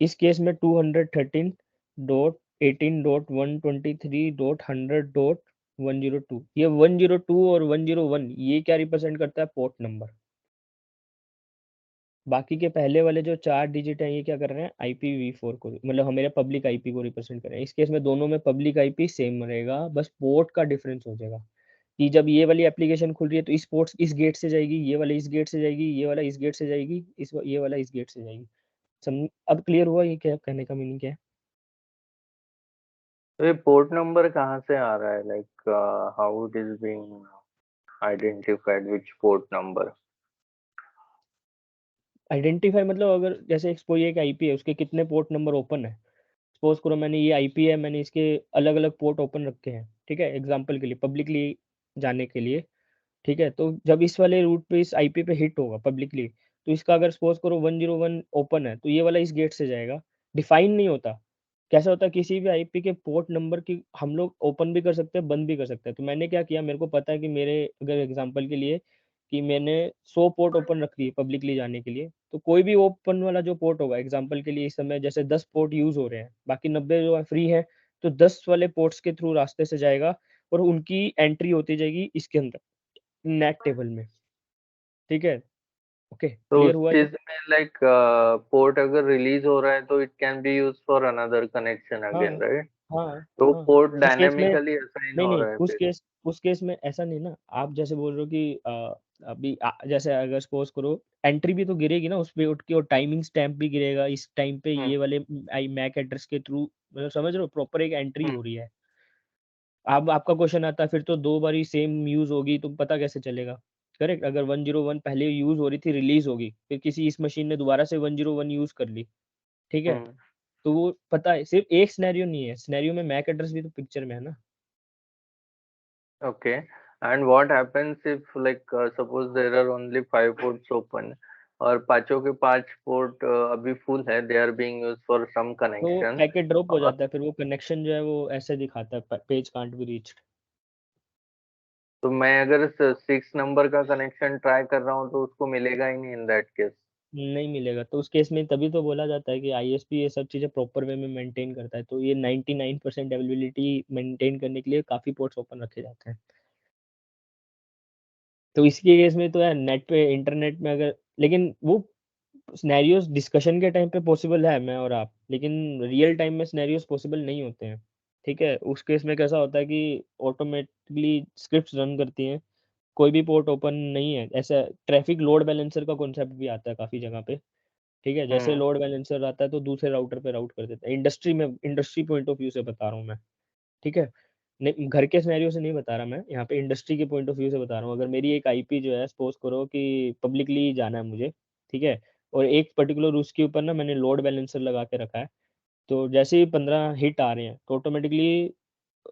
इस केस में 213 डॉट 18.123.100.102 ये 102 और 101 ये क्या रिप्रेजेंट करता है? Port number. बाकी के पहले वाले जो 4 डिजिट हैं ये क्या कर रहे हैं? IPv4 को मतलब हमारे पब्लिक आईपी को रिप्रेजेंट कर रहे हैं। इस केस में दोनों में पब्लिक आईपी सेम रहेगा, बस पोर्ट का डिफरेंस हो जाएगा कि जब ये वाली एप्लीकेशन खुल रही है तो इस पोर्ट इस गेट से जाएगी, ये वाला इस गेट से जाएगी, ये वाला इस गेट से जाएगी, ये वाला इस गेट से जाएगी। अब क्लियर हुआ ये क्या कहने का मीनिंग क्या है? तो ये पोर्ट नंबर कहाँ से आ रहा है? Like how it is being identified, which port number? Identify मतलब अगर जैसे कोई एक आईपी है उसके कितने पोर्ट नंबर ओपन है, सपोज करो मैंने ये आईपी है, मैंने इसके अलग अलग पोर्ट ओपन रखे हैं, ठीक है, एग्जांपल के लिए पब्लिकली जाने के लिए, ठीक है, तो जब इस वाले रूट पे इस आईपी पे हिट होगा पब्लिकली, तो इसका अगर सपोज करो 101 ओपन है तो ये वाला इस गेट से जाएगा। डिफाइन नहीं होता, कैसा होता है किसी भी आईपी के पोर्ट नंबर की हम लोग ओपन भी कर सकते हैं, बंद भी कर सकते हैं। तो मैंने क्या किया, मेरे को पता है कि मेरे अगर एग्जांपल के लिए कि मैंने 100 पोर्ट ओपन रख दिए पब्लिकली जाने के लिए, तो कोई भी ओपन वाला जो पोर्ट होगा, एग्जांपल के लिए इस समय जैसे 10 पोर्ट यूज हो रहे हैं, बाकी 90 जो फ्री है, तो 10 वाले पोर्ट्स के थ्रू रास्ते से जाएगा और उनकी एंट्री होती जाएगी इसके अंदर नेट टेबल में। ठीक है, ओके, तो क्लियर उस हुआ ये? केस में लाइक पोर्ट अगर रिलीज हो रहा है तो it can be use for another connection हाँ, अगेन, राइट? हाँ, तो हाँ। पोर्ट उस केस में डायनेमिकली असाइन नहीं, हो नहीं, रहा है फिर? उस केस में ऐसा नहीं ना, आप जैसे बोल रहे हो कि अभी जैसे अगर सपोज़ करो एंट्री भी तो गिरेगी ना उस पे उठ के और टाइमिंग स्टैम्प भी गिरेगा, इस टाइम पे हम्म, ये वाले आई मैक एड्रेस के थ्रू मतलब समझ रहे हो प्रॉपर एक एंट्री हम्म, हो रही है। अब आपका क्वेश्चन आता है फिर तो 2 बारी सेम यूज़ होगी तो पता कैसे चलेगा? करेक्ट, अगर 101 पहले यूज़ हो रही थी, रिलीज़ होगी, फिर किसी इस मशीन ने दोबारा से 101 यूज़ कर ली, ठीक है? हम्म। तो वो पता है सिर्फ़ एक सिनेरियो नहीं है, सिनेरियो में मैक एड्रेस भी तो पिक्चर में है ना। Okay. And what happens if like suppose there are only 5 ports open और पांचों के 5 पोर्ट अभी फुल है, they are being used for some तो कनेक्शन। पैकेट ड्रॉप हो और जाता है, फिर वो कनेक्शन जो है वो ऐसे दिखाता है पेज कांट बी रीच्ड। तो मैं अगर 6 नंबर का कनेक्शन ट्राई कर रहा हूँ तो उसको मिलेगा ही नहीं इन दैट केस? नहीं मिलेगा, तो उस केस में तभी तो बोला जाता है कि आईएसपी ये सब चीज़ें प्रॉपर वे में मेंटेन करता है, तो ये 99% अवेलेबिलिटी मेंटेन करने के लिए काफ़ी पोर्ट्स ओपन रखे जाते हैं। तो इसके केस में तो यार नेट पे इंटरनेट में अगर लेकिन वो सिनेरियोस डिस्कशन के टाइम पे पॉसिबल है मैं और आप, लेकिन रियल टाइम में सिनेरियोस पॉसिबल नहीं होते हैं। ठीक है, उस केस में कैसा होता है कि ऑटोमेटिकली स्क्रिप्ट्स रन करती हैं, कोई भी पोर्ट ओपन नहीं है। ऐसा ट्रैफिक लोड बैलेंसर का कॉन्सेप्ट भी आता है काफ़ी जगह पे, ठीक है? जैसे हम्म, लोड बैलेंसर आता है तो दूसरे राउटर पे राउट कर देता है। इंडस्ट्री पॉइंट ऑफ व्यू से बता रहा हूँ मैं, ठीक है? नहीं, घर के सिनेरियो से नहीं बता रहा मैं, यहाँ पे इंडस्ट्री के पॉइंट ऑफ व्यू से बता रहा हूँ। अगर मेरी एक आईपी जो है सपोज़ करो कि पब्लिकली जाना है मुझे, ठीक है? और एक पर्टिकुलर उसके ऊपर ना मैंने लोड बैलेंसर लगा के रखा है, तो जैसे ही 15 हिट आ रहे हैं, तो ऑटोमेटिकली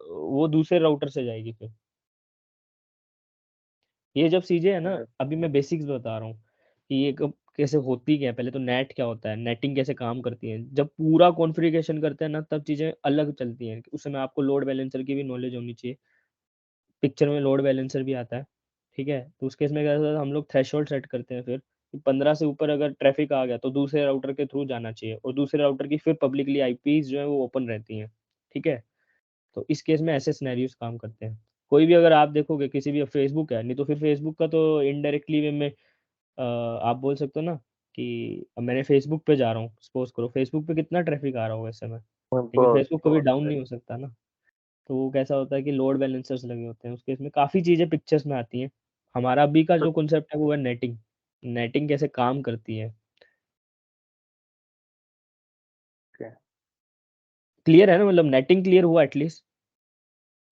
वो दूसरे राउटर से जाएगी फिर। ये जब चीज़ें है ना, अभी मैं बेसिक्स बता रहा हूँ कि ये कब कैसे होती क्या है। पहले तो नेट क्या होता है, नेटिंग कैसे काम करती है। जब पूरा कॉन्फ़िगरेशन करते हैं ना, तब चीज़ें अलग चलती हैं। उस समय आपको लोड बैलेंसर की भी नॉलेज होनी चाहिए। पिक्चर में लोड बैलेंसर भी आता है, ठीक है? तो उस केस में क्या होता है, हम लोग थ्रेशोल्ड सेट करते हैं फिर कि 15 से ऊपर अगर ट्रैफ़िक आ गया, तो दूसरे राउटर के थ्रू जाना चाहिए और दूसरे राउटर की फिर पब्लिकली आईपीज़ जो है वो ओपन रहती हैं, ठीक है? तो इस केस में ऐसे सिनेरियोज़ काम करते हैं। कोई भी अगर आप देखोगे किसी भी फेसबुक है, नहीं तो फिर फेसबुक का तो इनडायरेक्टली वे में आप बोल सकते हो ना कि अब मैंने फेसबुक पे जा रहा हूँ, सपोज़ करो फेसबुक पे कितना ट्रैफ़िक आ रहा होगा इस समय, लेकिन बहुत फेसबुक कभी बहुत डाउन है। नहीं हो सकता ना। तो वो कैसा होता है कि लोड बैलेंसर्स लगे होते हैं, उसके इसमें काफ़ी चीज़ें पिक्चर्स में आती हैं। हमारा अभी का जो कॉन्सेप्ट है वो है नेटिंग, नेटिंग कैसे काम करती है। Okay. क्लियर है ना, मतलब नेटिंग क्लियर हुआ एटलीस्ट?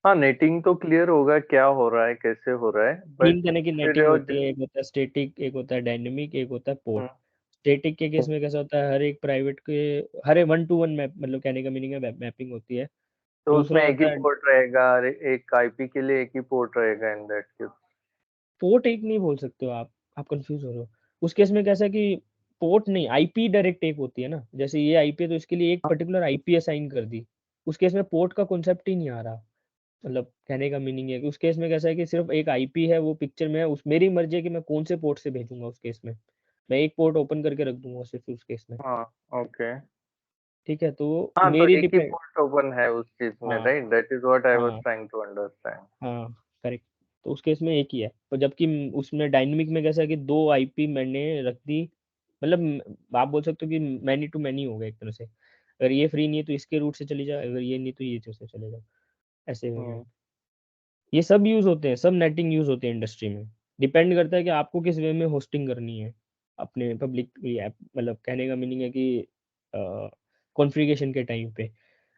हाँ, नेटिंग तो क्लियर होगा, क्या हो रहा है, कैसे हो रहा है, 3 बट तरह की फिर नेटिंग होती है, एक होता है स्टैटिक, एक होता है डायनामिक, एक होता है पोर्ट। स्टैटिक के केस में कैसा होता है, हर एक प्राइवेट के हर एक 1 टू 1 मैप मतलब कहने का मीनिंग है मैपिंग होती है। तो उसमें दूसरा एक ही होता है पोर्ट रहेगा, अरे एक आईपी के लिए एक ही पोर्ट रहेगा इन दैट केस? पोर्ट एक नहीं बोल सकते हो आप कंफ्यूज हो रहे हो। उस केस में कैसा है कि पोर्ट नहीं, आईपी डायरेक्ट एक होती है ना, जैसे ये आईपी है तो इसके लिए एक पर्टिकुलर आईपी असाइन कर दी। उस केस में पोर्ट का कॉन्सेप्ट ही नहीं आ रहा। मतलब कहने का मीनिंग है कि उस केस में कैसा है कि सिर्फ एक आईपी है वो पिक्चर में है, उस मेरी मर्ज़ी है कि मैं कौन से पोर्ट से भेजूँगा उस केस में। मैं एक पोर्ट ओपन करके रख दूँगा सिर्फ उस केस में। हाँ, ओके। ठीक है, तो हाँ, तो मेरी एक ही डिपेंड पोर्ट ओपन है उस चीज में, हाँ right? That is what I was हाँ ट्राइंग टू अंडरस्टैंड। हाँ करेक्ट। तो उस केस में एक ही है, और जबकि उसमें डायनेमिक में कैसा है कि 2 आईपी मैंने रख दी, मतलब आप बोल सकते हो कि मैनी टू मैनी हो गया एक तरह से। अगर ये फ्री नहीं है तो इसके रूट से चली जाओ, अगर ये नहीं तो ये से चले जाओ, ऐसे हो गया। ये सब यूज होते हैं, सब नेटिंग यूज होते हैं इंडस्ट्री में। डिपेंड करता है कि आपको किस वे में होस्टिंग करनी है अपने पब्लिक ऐप, मतलब कहने का मीनिंग है कि कॉन्फ़िगरेशन के टाइम पे।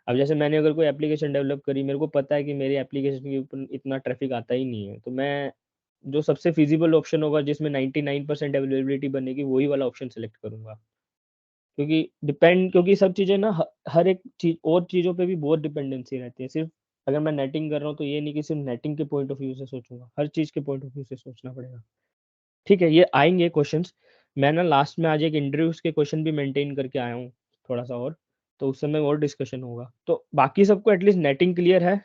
अब जैसे मैंने अगर कोई एप्लीकेशन डेवलप करी, मेरे को पता है कि मेरी एप्लीकेशन के ऊपर इतना ट्रैफिक आता ही नहीं है, तो मैं जो सबसे फिजिबल ऑप्शन होगा जिसमें 99% अवेलेबिलिटी बनेगी वही वाला ऑप्शन सेलेक्ट करूंगा। क्योंकि सब चीज़ें ना हर एक चीज और चीज़ों पे भी बहुत डिपेंडेंसी रहती है। सिर्फ अगर मैं नेटिंग कर रहा हूँ तो ये नहीं कि सिर्फ नेटिंग के पॉइंट ऑफ व्यू से सोचूंगा, हर चीज़ के पॉइंट ऑफ व्यू से सोचना पड़ेगा। ठीक है, ये आएंगे क्वेश्चंस। मैं ना लास्ट में आज एक इंटरव्यूज के क्वेश्चन भी मेंटेन करके आया हूँ थोड़ा सा, और तो उस समय और डिस्कशन होगा। तो बाकी सबको एटलीस्ट नेटिंग क्लियर है,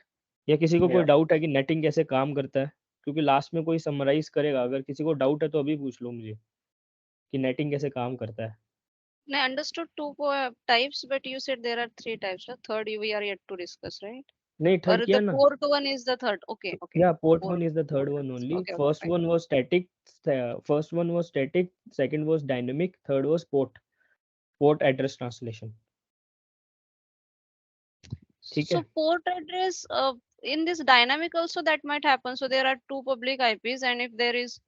या किसी को कोई या डाउट है कि नेटिंग कैसे काम करता है? क्योंकि लास्ट में कोई समराइज करेगा, अगर किसी को डाउट है तो अभी पूछ लो मुझे कि नेटिंग कैसे काम करता है। I understood two types, but you said there are three types. The third we are yet to discuss, right? नहीं, Or थर्ड किया the ना। fourth one is the third. Okay, okay. Yeah, port Fourth. one is the third Okay, one only. okay, First fine. one was static. First one was static. Second was dynamic. Third was port address translation. ठीक So है। port address in this dynamic also that might happen. So there are two public IPs, and if there is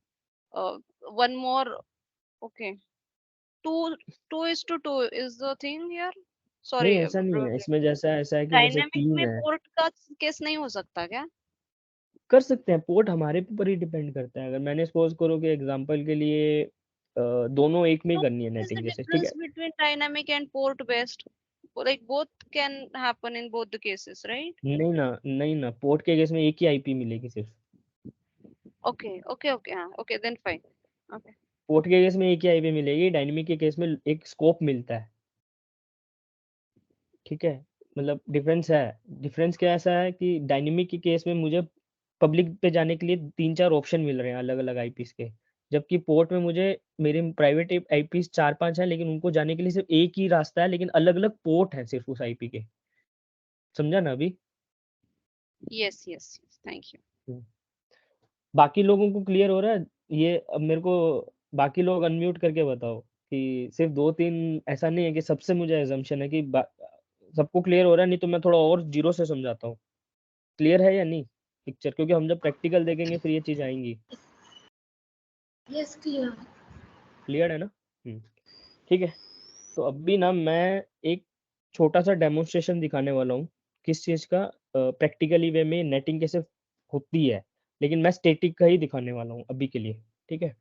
one more, okay, two two is to two is the thing here. नहीं, Sorry, ऐसा नहीं है इसमें, जैसा ऐसा है कि जैसे डायनेमिक तीन में है। पोर्ट का केस नहीं हो सकता क्या? कर सकते हैं, पोर्ट हमारे ऊपर ही डिपेंड करता है। अगर मैंने सपोज करो कि एग्जांपल के लिए दोनों एक में ही So करनी है what is the नेटिंग जैसे, ठीक है। difference between dynamic and port based? Like both can happen in both the cases, right? नहीं ना, पोर्ट के केस में एक ही आईपी मिलेगी सिर्फ। Okay, okay, okay. Okay, then fine. Okay. Port के केस में एक ही आईपी मिलेगी, डायनेमिक के केस में एक स्कोप मिलता है। ठीक है, मतलब डिफरेंस है। डिफरेंस क्या ऐसा है कि डायनेमिक के केस में मुझे पब्लिक पे जाने के लिए 3-4 ऑप्शन मिल रहे हैं अलग अलग आईपीस के, जबकि पोर्ट में मुझे मेरे प्राइवेट आईपीस 4-5 हैं, लेकिन उनको जाने के लिए सिर्फ एक ही रास्ता है, लेकिन अलग अलग पोर्ट है सिर्फ उस आईपी के। समझा ना अभी? Yes, yes, yes. Thank you. हम्म। बाकी लोगों को क्लियर हो रहा है ये? अब मेरे को बाकी लोग अनम्यूट करके बताओ कि सिर्फ 2-3 ऐसा नहीं है कि सबसे मुझे एजम्पशन है कि सबको क्लियर हो रहा है, नहीं तो मैं थोड़ा और जीरो से समझाता हूँ। क्लियर है या नहीं पिक्चर? क्योंकि हम जब प्रैक्टिकल देखेंगे फिर ये चीज आएंगी। Yes clear. क्लियर है ना? ठीक है। तो अभी ना मैं एक छोटा सा डेमोन्स्ट्रेशन दिखाने वाला हूँ किस चीज का, प्रैक्टिकली वे में नेटिंग कैसे होती है, लेकिन मैं स्टैटिक का ही दिखाने वाला हूँ अभी के लिए। ठीक है,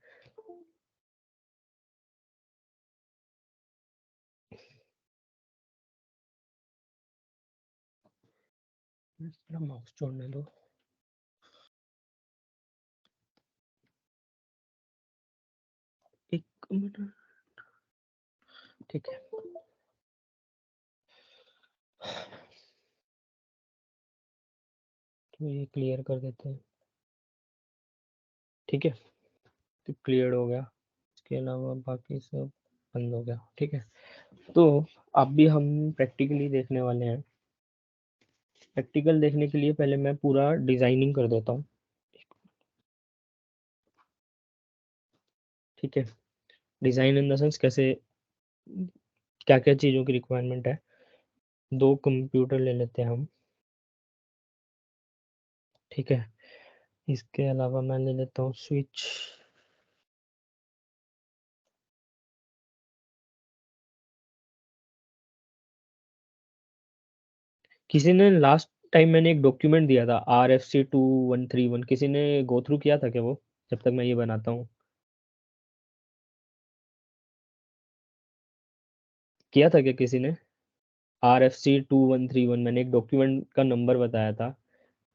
माउस छोड़ने दो। एक मिनट। ठीक है, तो ये क्लियर कर देते हैं। ठीक है, तो क्लियर हो गया, इसके अलावा बाकी सब बंद हो गया। ठीक है, तो अभी हम प्रैक्टिकली देखने वाले हैं। प्रैक्टिकल देखने के लिए पहले मैं पूरा डिजाइनिंग कर देता हूँ। ठीक है, डिजाइन इन द सेंस कैसे, क्या क्या चीज़ों की रिक्वायरमेंट है। 2 कंप्यूटर ले लेते हैं हम। ठीक है, इसके अलावा मैं ले लेता हूँ स्विच। किसी ने लास्ट टाइम मैंने एक डॉक्यूमेंट दिया था RFC 2131, किसी ने गो थ्रू किया था क्या वो, जब तक मैं ये बनाता हूँ? किया था क्या किसी ने? RFC 2131 मैंने एक डॉक्यूमेंट का नंबर बताया था।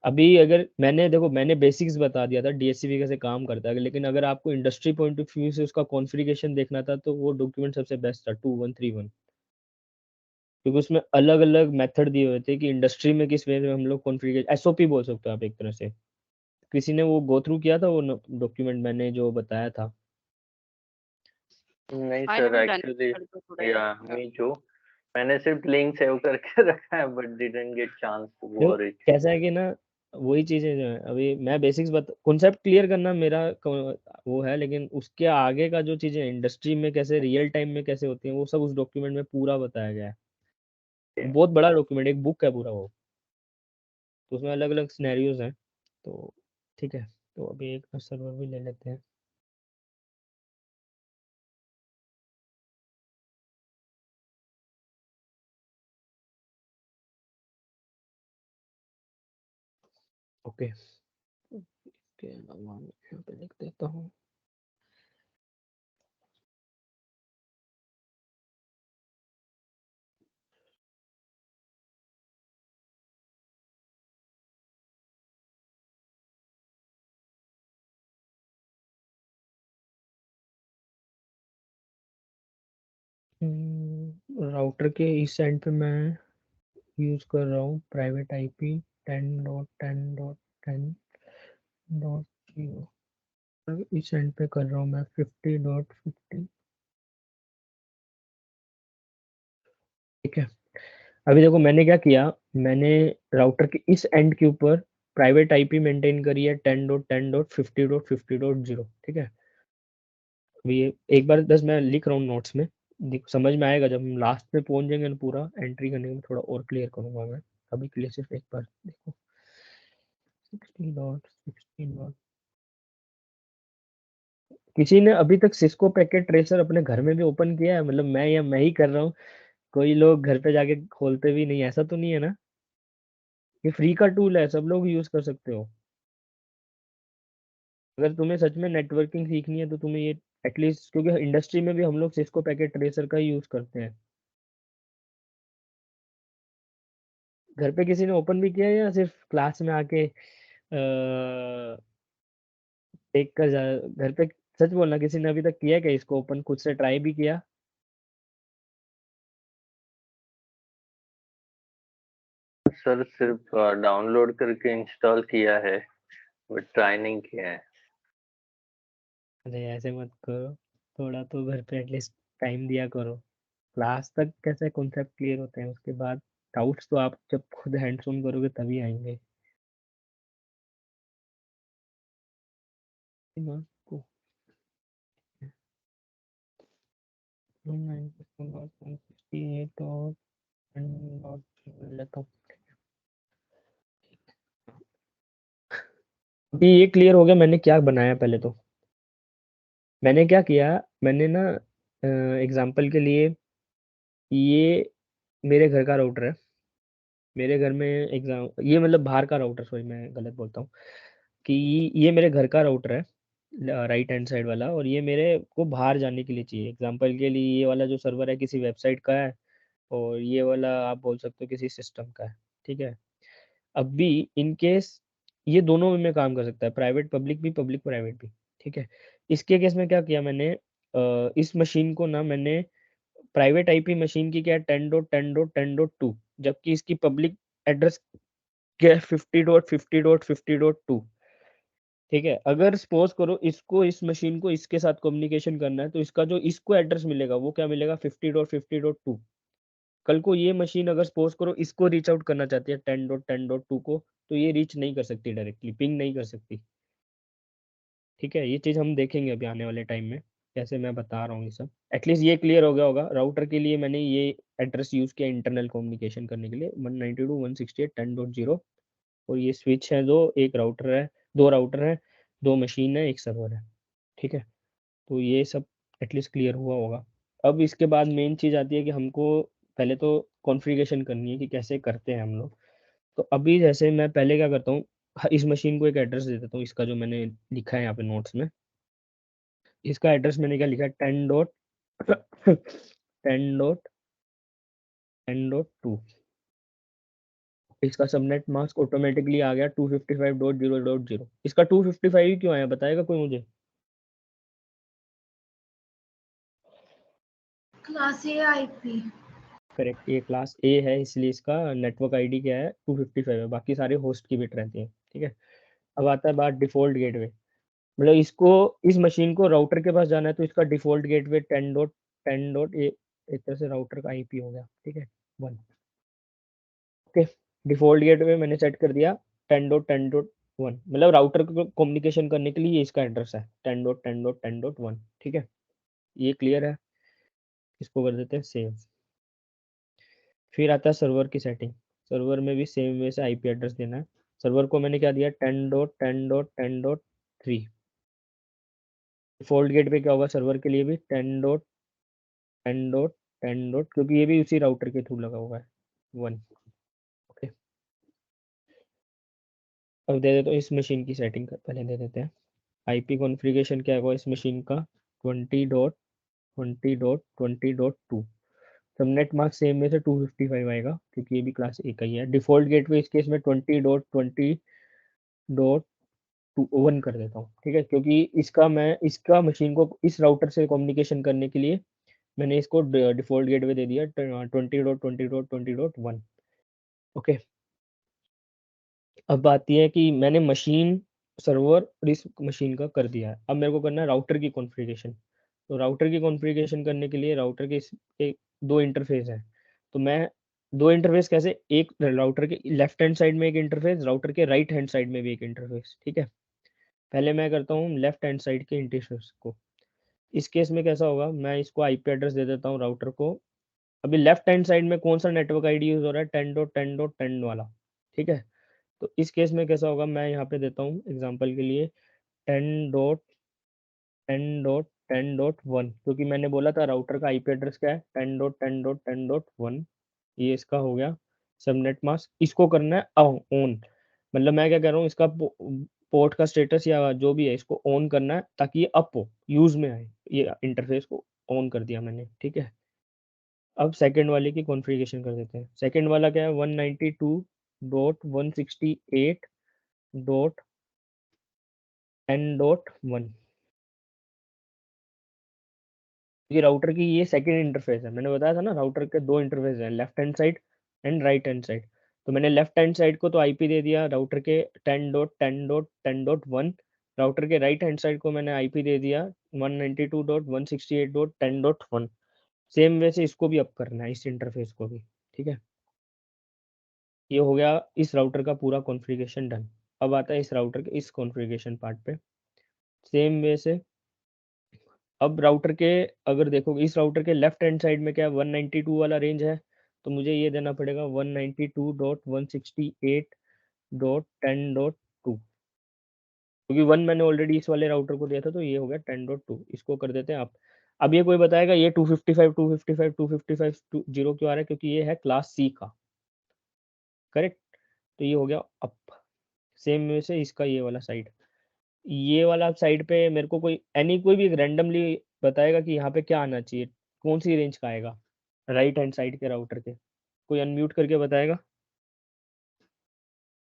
अभी अगर मैंने देखो, मैंने बेसिक्स बता दिया था DHCP कैसे काम करता है, लेकिन अगर आपको इंडस्ट्री पॉइंट ऑफ व्यू से उसका कॉन्फ़िगरेशन देखना था तो वो डॉक्यूमेंट सबसे बेस्ट था 2131, क्योंकि उसमें अलग अलग मेथड दिए हुए थे कि इंडस्ट्री में किस वे में हम लोग कॉन्फ़िगरेशन, SOP बोल सकते हो आप एक तरह से। किसी ने वो गो थ्रू किया था वो डॉक्यूमेंट मैंने जो बताया था? नहीं I sir, haven't done it, actually but today. या Yeah. Me too. मैंने सिर्फ लिंक सेव करके रखा है but didn't get chance to go देखो और इट। कैसा है कि ना वही चीजें जो है अभी मैं बेसिक्स कॉन्सेप्ट क्लियर करना मेरा वो है, लेकिन उसके आगे का जो चीजें इंडस्ट्री में कैसे रियल टाइम में कैसे होती हैं वो सब उस डॉक्यूमेंट में पूरा बताया गया है। वो बहुत बड़ा डॉक्यूमेंट, एक बुक है पूरा वो, तो उसमें अलग अलग सिनेरियोज हैं। तो ठीक है, तो अभी एक सर्वर भी ले लेते हैं। ओके, इसके अलावा मैं यहाँ पे लिख देता हूँ। राउटर के इस एंड पे मैं यूज कर रहा हूँ प्राइवेट आईपी 10.10.10.0। इस एंड पे कर रहा हूँ मैं 50.50। ठीक है, अभी देखो मैंने क्या किया, मैंने राउटर के इस एंड के ऊपर प्राइवेट आईपी मेंटेन करी है 10.10.50.50.0। ठीक है, अभी ये एक बार बस मैं लिख रहा हूँ नोट्स में, समझ में आएगा जब हम लास्ट पे पहुंच जाएंगे ना, पूरा एंट्री करने में थोड़ा और क्लियर करूंगा मैं। अभी के लिए सिर्फ एक बार देखो 60.16। किसी ने अभी तक सिस्को पैकेट ट्रेसर अपने घर में भी ओपन किया है? मतलब मैं या मैं ही कर रहा हूँ? कोई लोग घर पे जाके खोलते भी नहीं, ऐसा तो नहीं है ना? ये फ्री का टूल है, सब लोग यूज कर सकते हो। अगर तुम्हें सच में नेटवर्किंग सीखनी है तो तुम्हें ये एटलीस्ट, क्योंकि इंडस्ट्री में भी हम लोग सिस्को पैकेट ट्रेसर का ही यूज करते हैं। घर पे किसी ने ओपन भी किया है या सिर्फ क्लास में आके देख कर जा घर पे? सच बोलना, किसी ने अभी तक किया है क्या इसको ओपन, खुद से ट्राई भी किया? सर सिर्फ डाउनलोड करके इंस्टॉल किया है बट ट्राई नहीं किया है। अरे ऐसे मत करो, थोड़ा तो घर पे एटलीस्ट टाइम दिया करो। क्लास तक कैसे कॉन्सेप्ट क्लियर होते हैं, उसके बाद डाउट्स तो आप जब खुद हैंड्स ऑन करोगे तभी आएंगे दिमाग को। 168 और 10 लेता हूँ। अभी ये क्लियर हो गया मैंने क्या बनाया। पहले तो मैंने क्या किया, मैंने ना एग्जांपल के लिए, ये मेरे घर का राउटर है। मेरे घर में एग्जाम, ये मतलब बाहर का राउटर, सॉरी मैं गलत बोलता हूँ कि ये मेरे घर का राउटर है, राइट हैंड साइड वाला, और ये मेरे को बाहर जाने के लिए चाहिए। एग्जांपल के लिए ये वाला जो सर्वर है किसी वेबसाइट का है, और ये वाला आप बोल सकते हो किसी सिस्टम का है। ठीक है, अब भी इन केस ये दोनों में काम कर सकता है, प्राइवेट पब्लिक भी, पब्लिक प्राइवेट भी। ठीक है, इसके केस में क्या किया मैंने, इस मशीन को ना मैंने प्राइवेट आईपी मशीन की क्या 10.10.10.2, जबकि इसकी पब्लिक एड्रेस क्या है 50.50.50.2। ठीक है, अगर सपोज करो इसको, इस मशीन को इसके साथ कम्युनिकेशन करना है तो इसका जो इसको एड्रेस मिलेगा वो क्या मिलेगा 50.50.2। कल को ये मशीन अगर सपोज करो इसको रीच आउट करना चाहती है 10.10.2 को, तो ये रीच नहीं कर सकती, डायरेक्टली पिंग नहीं कर सकती। ठीक है, ये चीज हम देखेंगे अभी आने वाले टाइम में, कैसे मैं बता रहा हूँ ये सब। एटलीस्ट ये क्लियर हो गया होगा, राउटर के लिए मैंने ये एड्रेस यूज किया इंटरनल कम्युनिकेशन करने के लिए 192.168.10.0। और ये स्विच है दो, एक राउटर है, दो राउटर है, दो मशीन है, एक सर्वर है। ठीक है, तो ये सब एटलीस्ट क्लियर हुआ होगा। अब इसके बाद मेन चीज आती है कि हमको पहले तो कॉन्फ़िगरेशन करनी है कि कैसे करते हैं हम लोग। तो अभी जैसे मैं पहले क्या करता हूँ, इस मशीन को एक एड्रेस दे देता हूँ, इसका जो मैंने लिखा है यहाँ पे नोट्स में। इसका एड्रेस मैंने क्या लिखा है 10.10.10.2। इसका सबनेट मास्क ऑटोमेटिकली आ गया 255.0.0। इसका 255 ही क्यों आया बताएगा कोई मुझे? क्लास ए आईपी। करेक्ट, ये क्लास ए है इसलिए इसका नेटवर्क आईडी क्या है 255 है, बाकी सारे होस्ट की बिट रहती है। ठीक है, अब आता है बात डिफॉल्ट गेटवे। मतलब इसको, इस मशीन को राउटर के पास जाना है तो इसका डिफॉल्ट गेटवे 10.10. एक तरह से राउटर का आईपी हो गया, ठीक है 1। ओके, डिफॉल्ट गेटवे मैंने सेट कर दिया 10.10.1, मतलब राउटर को कम्युनिकेशन करने के लिए ये इसका एड्रेस है 10.10.10.1, ठीक है, ये क्लियर है। इसको कर देते हैं सेव। फिर आता है सर्वर की सेटिंग। सर्वर में भी सेम वे से आईपी एड्रेस देना है। सर्वर को मैंने क्या दिया 10.10.10.3। डिफॉल्ट गेट पे क्या होगा सर्वर के लिए भी 10.10.10. क्योंकि ये भी उसी राउटर के थ्रू लगा हुआ है 1। ओके, अब दे देते इस मशीन की सेटिंग पहले दे देते हैं। आईपी कॉन्फ़िगरेशन क्या होगा इस मशीन का 20.20.20.2। सबनेट मास्क सेम में से 255 आएगा क्योंकि ये भी क्लास ए का ही है। डिफॉल्ट गेटवे इस केस में 20.20.1 कर देता हूँ, ठीक है, क्योंकि इसका मशीन को इस राउटर से कम्युनिकेशन करने के लिए मैंने इसको डिफॉल्ट गेटवे दे दिया 20.20.20.1। ओके, अब आती है कि मैंने मशीन सर्वर और इस मशीन का कर दिया है। अब मेरे को करना है राउटर की कॉन्फ़िगरेशन। तो राउटर की कॉन्फ़िगरेशन करने के लिए राउटर के एक 2 इंटरफेस हैं। तो मैं 2 इंटरफेस कैसे, एक राउटर के लेफ्ट हैंड साइड में एक इंटरफेस, राउटर के राइट हैंड साइड में भी एक इंटरफेस, ठीक है। पहले मैं करता हूँ लेफ्ट हैंड साइड के इंटरफेस को। इस केस में कैसा होगा, मैं इसको आईपी एड्रेस दे देता हूँ राउटर को। अभी लेफ्ट हैंड साइड में कौन सा नेटवर्क आईडी यूज हो रहा है 10.10.10 वाला, ठीक है। तो इस केस में कैसा होगा, मैं यहाँ पे देता हूँ एग्जांपल के लिए 10.10.10.1, क्योंकि मैंने बोला था राउटर का आईपी एड्रेस क्या है 10.10.10.1। ये इसका हो गया सबनेट मास्क। इसको करना है ऑन, मतलब मैं क्या कह रहा हूँ इसका पोर्ट का स्टेटस या जो भी है इसको ऑन करना है ताकि ये अप हो, यूज में आए। ये इंटरफेस को ऑन कर दिया मैंने, ठीक है। अब सेकंड वाले की कॉन्फ़िगरेशन कर देते हैं। सेकंड वाला क्या है 192.168.10.1। ये राउटर की ये सेकंड इंटरफेस है। मैंने बताया था ना राउटर के 2 इंटरफेस हैं, left hand side and right hand side. तो मैंने लेफ्ट हैंड साइड को तो आईपी दे दिया राउटर के 10.10.10.1। राउटर के राइट हैंड साइड को मैंने आईपी दे दिया 192.168.10.1। सेम वे से इसको भी अप करना है, इस इंटरफेस को भी, ठीक है। ये हो गया इस राउटर का पूरा कॉन्फ़िगरेशन डन। अब आता है इस राउटर के इस कॉन्फ़िगरेशन पार्ट पे। सेम वे से अब राउटर के, अगर देखोगे इस राउटर के लेफ्ट हैंड साइड में क्या 192 वाला रेंज है, तो मुझे ये देना पड़ेगा 192.168.10.2, क्योंकि 1 मैंने ऑलरेडी इस वाले राउटर को दिया था, तो ये हो गया 10.2। इसको कर देते हैं आप। अब ये कोई बताएगा ये 255 जीरो क्यों आ रहा है, क्योंकि ये है क्लास सी का, करेक्ट। तो ये हो गया अप। सेम वे से इसका ये वाला साइड, ये वाला साइड पे मेरे को कोई भी रैंडमली बताएगा कि यहाँ पे क्या आना चाहिए, कौन सी रेंज का आएगा राइट हैंड साइड के राउटर के, कोई अनम्यूट करके बताएगा।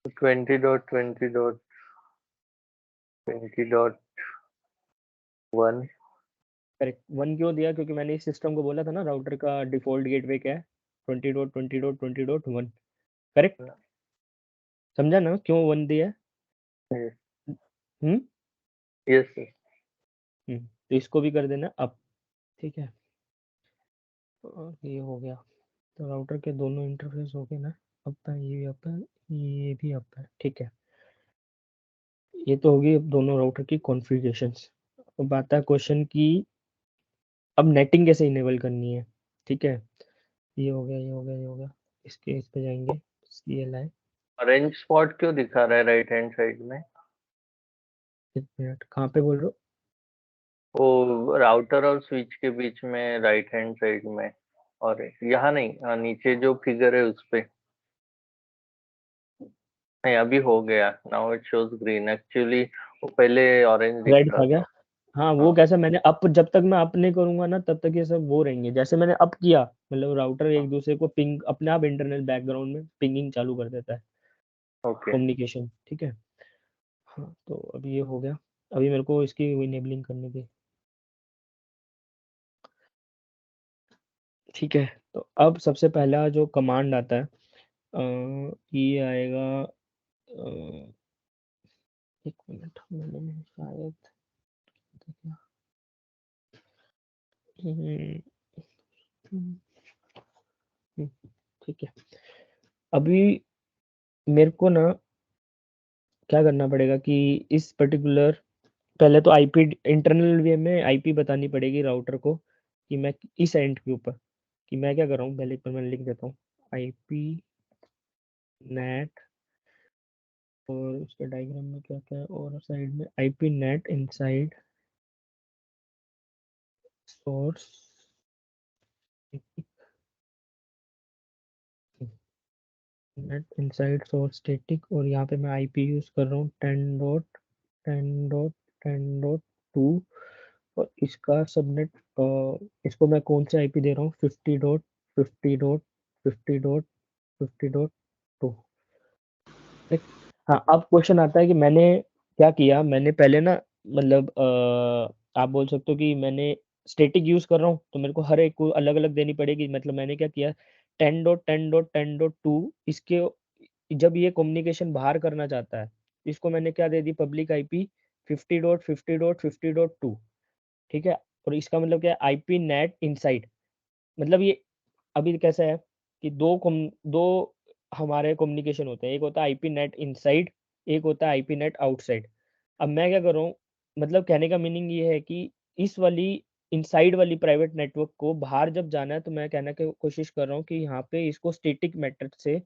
20.20.20.1। करेक्ट, 1 क्यों दिया, क्योंकि मैंने इस सिस्टम को बोला था ना राउटर का डिफॉल्ट गेटवे क्या है 20.20.20.1, करेक्ट। समझा ना क्यों 1 दिया है। हम्म यस सर। तो इसको भी कर देना अब, ठीक है। और ये हो गया, तो राउटर के दोनों इंटरफेस हो गए ना, अप है, ये भी अप है, ये भी अप है, ठीक है। ये तो होगी अब दोनों राउटर की कॉन्फ़िगरेशंस। अब आता है क्वेश्चन की अब नेटिंग कैसे इनेबल करनी है, ठीक है। ये हो गया, ये हो गया, ये हो गया। इसके इस पे जाएंगे, CLI। ऑरेंज स्पॉट क्यों दिखा रहा है राइट हैंड साइड में? एक मिनट, कहाँ पे बोल रहे हो? वो राउटर और स्विच के बीच में राइट हैंड साइड में, और यहाँ नहीं, नीचे जो फिगर है उस पे नहीं। अभी हो गया, now it shows green. Actually वो पहले ऑरेंज दिख रेड रहा था क्या? था। हाँ, वो हाँ कैसे मैंने अप, जब तक मैं अप नहीं करूंगा ना तब तक ये सब वो रहेंगे। जैसे मैंने अप किया, मतलब राउटर एक दूसरे को पिंग अपने आप इंटरनेट बैकग्राउंड में पिंगिंग चालू कर देता है, ओके। कम्युनिकेशन, ठीक है। हाँ, तो अब ये हो गया। अभी मेरे को इसकी इनेबलिंग करने की, ठीक है। तो अब सबसे पहला जो कमांड आता है ये आएगा, एक मिनट, मैंने शायद ठीक है, अभी मेरे को ना क्या करना पड़ेगा कि इस पर्टिकुलर पहले तो आईपी इंटरनल वे में आईपी बतानी पड़ेगी राउटर को कि मैं इस एंड के ऊपर कि मैं क्या कर रहा हूँ। पहले एक बार मैं लिख देता हूँ आईपी नेट और उसके डायग्राम में क्या क्या है और साइड में IP NAT inside source net inside source static और यहाँ पे मैं आईपी यूज कर रहा हूँ 10.10.10.2 और इसका सबनेट इसको मैं कौन से आईपी दे रहा हूँ 50.50.50.50.2। ठीक। हाँ, अब क्वेश्चन आता है कि मैंने क्या किया। मैंने पहले ना मतलब आप बोल सकते हो कि मैंने स्टैटिक यूज कर रहा हूँ तो मेरे को हर एक को अलग अलग देनी पड़ेगी। मतलब मैंने क्या किया 10.10.10.2 इसके जब ये कम्युनिकेशन बाहर करना चाहता है इसको मैंने क्या दे दी पब्लिक आईपी 50.50.50.2। ठीक है, और इसका मतलब क्या है आईपी नेट इनसाइड। मतलब ये अभी कैसा है कि दो हमारे कम्युनिकेशन होते हैं, एक होता है आईपी नेट इनसाइड, एक होता है आईपी नेट आउटसाइड। अब मैं क्या कर रहा हूँ, मतलब कहने का मीनिंग ये है कि इस वाली इनसाइड वाली प्राइवेट नेटवर्क को बाहर जब जाना है तो मैं कहने की कोशिश कर रहा हूँ कि यहाँ पे इसको स्टैटिक मेथड से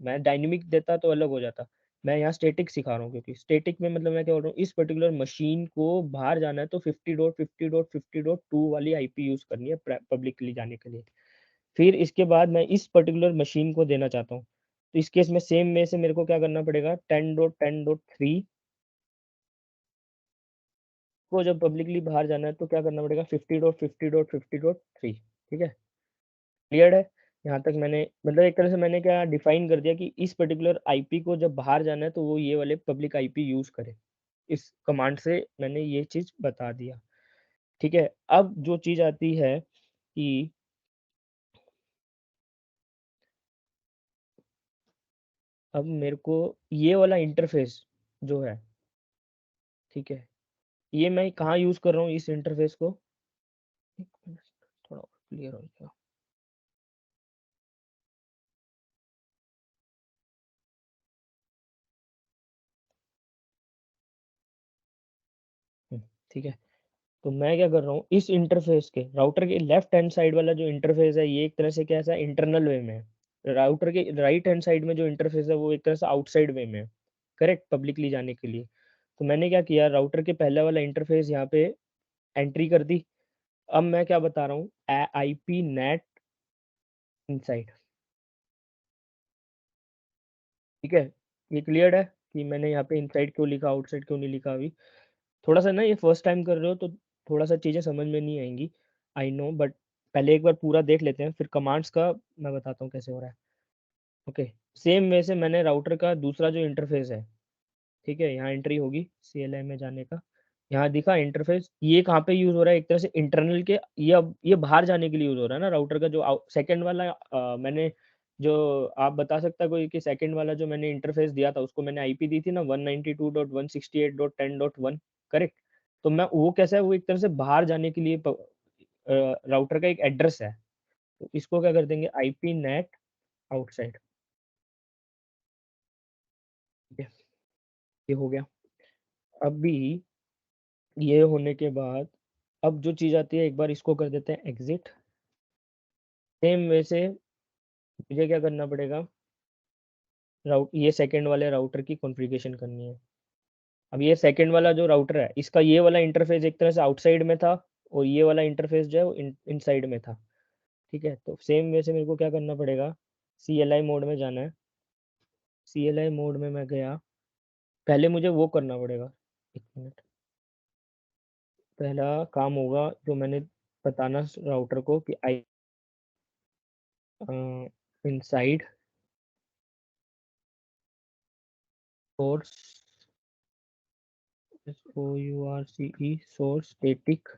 मैं डायनेमिक देता तो अलग हो जाता। मैं यहाँ स्टैटिक सिखा रहा हूँ क्योंकि स्टैटिक में मतलब मैं क्या बोल रहा हूँ इस पर्टिकुलर मशीन को बाहर जाना है तो 50.50.50.2 वाली आईपी यूज करनी है पब्लिकली जाने के लिए। फिर इसके बाद मैं इस पर्टिकुलर मशीन को देना चाहता हूँ तो इस केस में सेम में से मेरे को क्या करना पड़ेगा 10.10.3 को जब पब्लिकली बाहर जाना है तो क्या करना पड़ेगा 50.50.50.3। ठीक है, क्लियर है। यहाँ तक मैंने मतलब एक तरह से मैंने क्या डिफाइन कर दिया कि इस पर्टिकुलर आईपी को जब बाहर जाना है तो वो ये वाले पब्लिक आईपी यूज करे। इस कमांड से मैंने ये चीज बता दिया। ठीक है, अब जो चीज आती है कि अब मेरे को ये वाला इंटरफेस जो है, ठीक है, ये मैं कहाँ यूज कर रहा हूँ इस इंटरफेस को। एक मिनट, थोड़ा क्लियर हो जाएगा। ठीक है, तो मैं क्या कर रहा हूँ इस इंटरफेस के राउटर के लेफ्ट हैंड साइड वाला जो इंटरफेस है ये एक तरह से कैसा इंटरनल वे में है। राउटर के राइट हैंड साइड में जो इंटरफेस है वो एक तरह से आउटसाइड वे में है, करेक्ट, पब्लिकली जाने के लिए। तो मैंने क्या किया राउटर के पहले वाला इंटरफेस यहाँ पे एंट्री कर दी। अब मैं क्या बता रहा हूँ आईपी नेट इनसाइड। ठीक है, ये क्लियर है कि मैंने यहाँ पे इनसाइड क्यों लिखा आउटसाइड क्यों नहीं लिखा। अभी थोड़ा सा ना ये फर्स्ट टाइम कर रहे हो तो थोड़ा सा चीज़ें समझ में नहीं आएंगी, आई नो, बट पहले एक बार पूरा देख लेते हैं फिर कमांड्स का मैं बताता हूँ कैसे हो रहा है। ओके, सेम वे से मैंने राउटर का दूसरा जो इंटरफेस है, ठीक है, यहाँ एंट्री होगी CLI में जाने का। यहाँ दिखा इंटरफेस, ये कहाँ पे यूज हो रहा है एक तरह से इंटरनल के, ये अब ये बाहर जाने के लिए यूज हो रहा है ना राउटर का। जो सेकंड वाला मैंने जो आप बता सकता है कोई कि सेकंड वाला जो मैंने इंटरफेस दिया था उसको मैंने आईपी दी थी ना 192.168.10.1, करेक्ट। तो मैं वो कैसा है वो एक तरह से बाहर जाने के लिए राउटर का एक एड्रेस है, तो इसको क्या कर देंगे आईपी नेट आउटसाइड। ठीक है, ये हो गया। अभी ये होने के बाद अब जो चीज़ आती है एक बार इसको कर देते हैं एग्जिट। सेम वे से मुझे क्या करना पड़ेगा ये सेकंड वाले राउटर की कॉन्फ़िगरेशन करनी है। अब ये सेकंड वाला जो राउटर है इसका ये वाला इंटरफेस एक तरह से आउटसाइड में था और ये वाला इंटरफेस जो है वो इनसाइड में था। ठीक है, तो सेम वे से मेरे को क्या करना पड़ेगा CLI मोड में जाना है। CLI मोड में मैं गया, पहले मुझे वो करना पड़ेगा, एक मिनट, पहला काम होगा जो मैंने बताना राउटर को कि I inside source source static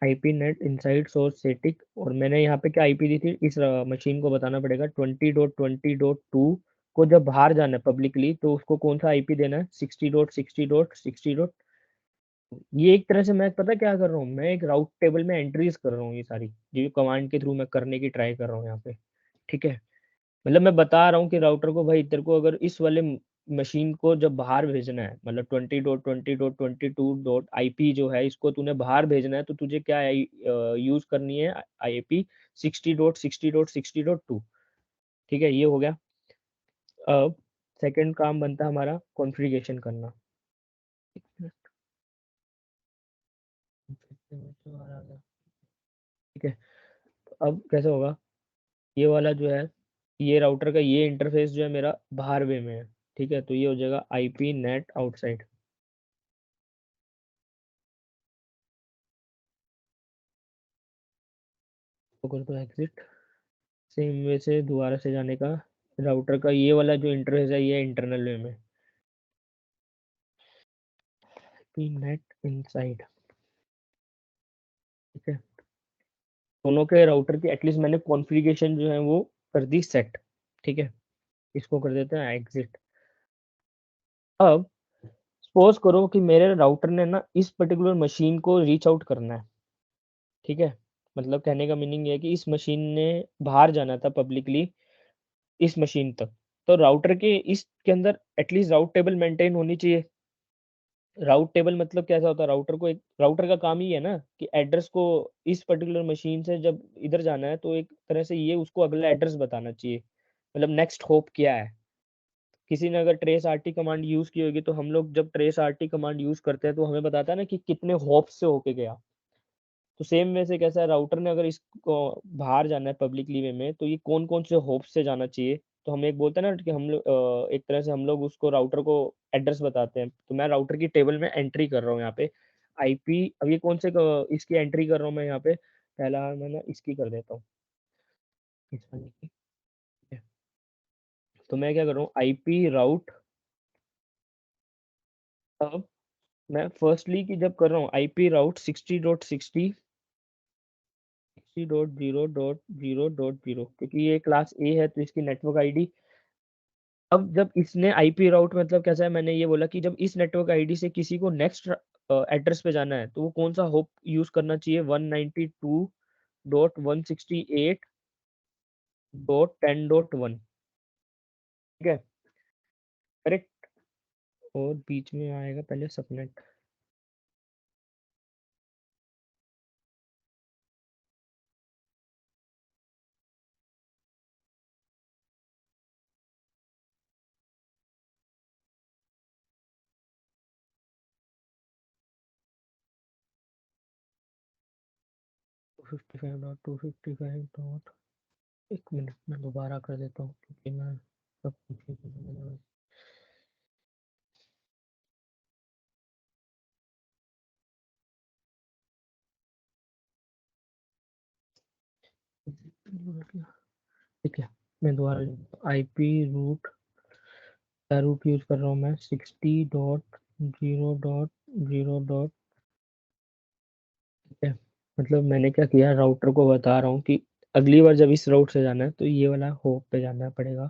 IP NAT inside source static. और मैंने यहाँ पे क्या आईपी दी थी इस मशीन को बताना पड़ेगा 20.20.2 को जब बाहर जाना है पब्लिकली तो उसको कौन सा आईपी देना है 60.60.60.60 ये एक तरह से मैं पता क्या कर रहा हूँ, मैं एक राउट टेबल में एंट्रीज कर रहा हूँ, ये सारी जो कमांड के थ्रू मैं करने की ट्राई कर रहा हूँ यहाँ पे। ठीक है, मतलब मैं बता रहा हूँ कि राउटर को भाई तेरे को अगर इस वाले मशीन को जब बाहर भेजना है, मतलब 20.20.22.IP जो है इसको तूने बाहर भेजना है, तो तुझे क्या यूज करनी है, IP 60.60.60.2। ठीक है, ये हो गया। अब सेकंड काम बनता है हमारा कॉन्फ़िगरेशन करना। एक मिनट, ठीक है, अब कैसे होगा, ये वाला जो है, ये राउटर का ये इंटरफेस जो है मेरा बाहर वे में है। ठीक है, तो ये हो जाएगा IP नेट आउटसाइड। तो कर दो एग्जिट। सेम वे से दोबारा से जाने का, राउटर का ये वाला जो इंटरफेस है ये इंटरनल वे में, IP नेट इनसाइड। ठीक है, दोनों के राउटर की एटलीस्ट मैंने कॉन्फ़िगरेशन जो है वो कर दी सेट। ठीक है, इसको कर देते हैं एग्जिट। अब सपोज करो कि मेरे राउटर ने ना इस पर्टिकुलर मशीन को रीच आउट करना है। ठीक है, मतलब कहने का मीनिंग ये है कि इस मशीन ने बाहर जाना था पब्लिकली इस मशीन तक, तो राउटर के इसके अंदर एटलीस्ट राउट टेबल मेंटेन होनी चाहिए। राउट टेबल मतलब कैसा होता है, राउटर को एक राउटर का काम ही है ना कि एड्रेस को इस पर्टिकुलर मशीन से जब इधर जाना है तो एक तरह से ये उसको अगला एड्रेस बताना चाहिए, मतलब नेक्स्ट होप क्या है। किसी ने अगर ट्रेस आरटी कमांड यूज की होगी तो हम लोग जब ट्रेस आरटी कमांड यूज करते हैं तो हमें बताता है ना कि कितने होप से होके गया। तो सेम वे से कैसा है, राउटर ने अगर इसको बाहर जाना है पब्लिकली वे में तो ये कौन कौन से होप से जाना चाहिए। तो हम एक बोलते हैं ना कि हम लोग एक तरह से हम लोग उसको राउटर को एड्रेस बताते हैं। तो मैं राउटर की टेबल में एंट्री कर रहा हूँ यहाँ पे IP। अब ये कौन से इसकी एंट्री कर रहा हूँ मैं यहाँ पे, पहला मैं ना इसकी कर देता हूँ, इस वाले की। ठीक है, तो मैं क्या कर रहा हूँ IP राउट। अब मैं फर्स्टली की जब कर रहा हूँ IP राउट 60.60.0.0.0 क्योंकि ये क्लास A है तो इसकी नेटवर्क आईडी। अब जब इसने IP राउट मतलब कैसा है, मैंने ये बोला कि जब इस नेटवर्क आईडी से किसी को नेक्स्ट एड्रेस पे जाना है तो वो कौन सा होप यूज करना चाहिए, 192.168.10.1। ठीक है, करेक्ट। और बीच में आएगा पहले सबनेट। टू 55.255. एक मिनट में दोबारा कर देता हूँ क्योंकि मैं सब कुछ ही ठीक है, मैं दोबारा IP रूट का रूट यूज कर रहा हूँ मैं 60.0.0. ठीक है, मतलब मैंने क्या किया, राउटर को बता रहा हूँ कि अगली बार जब इस रूट से जाना है तो ये वाला होप पे जाना पड़ेगा।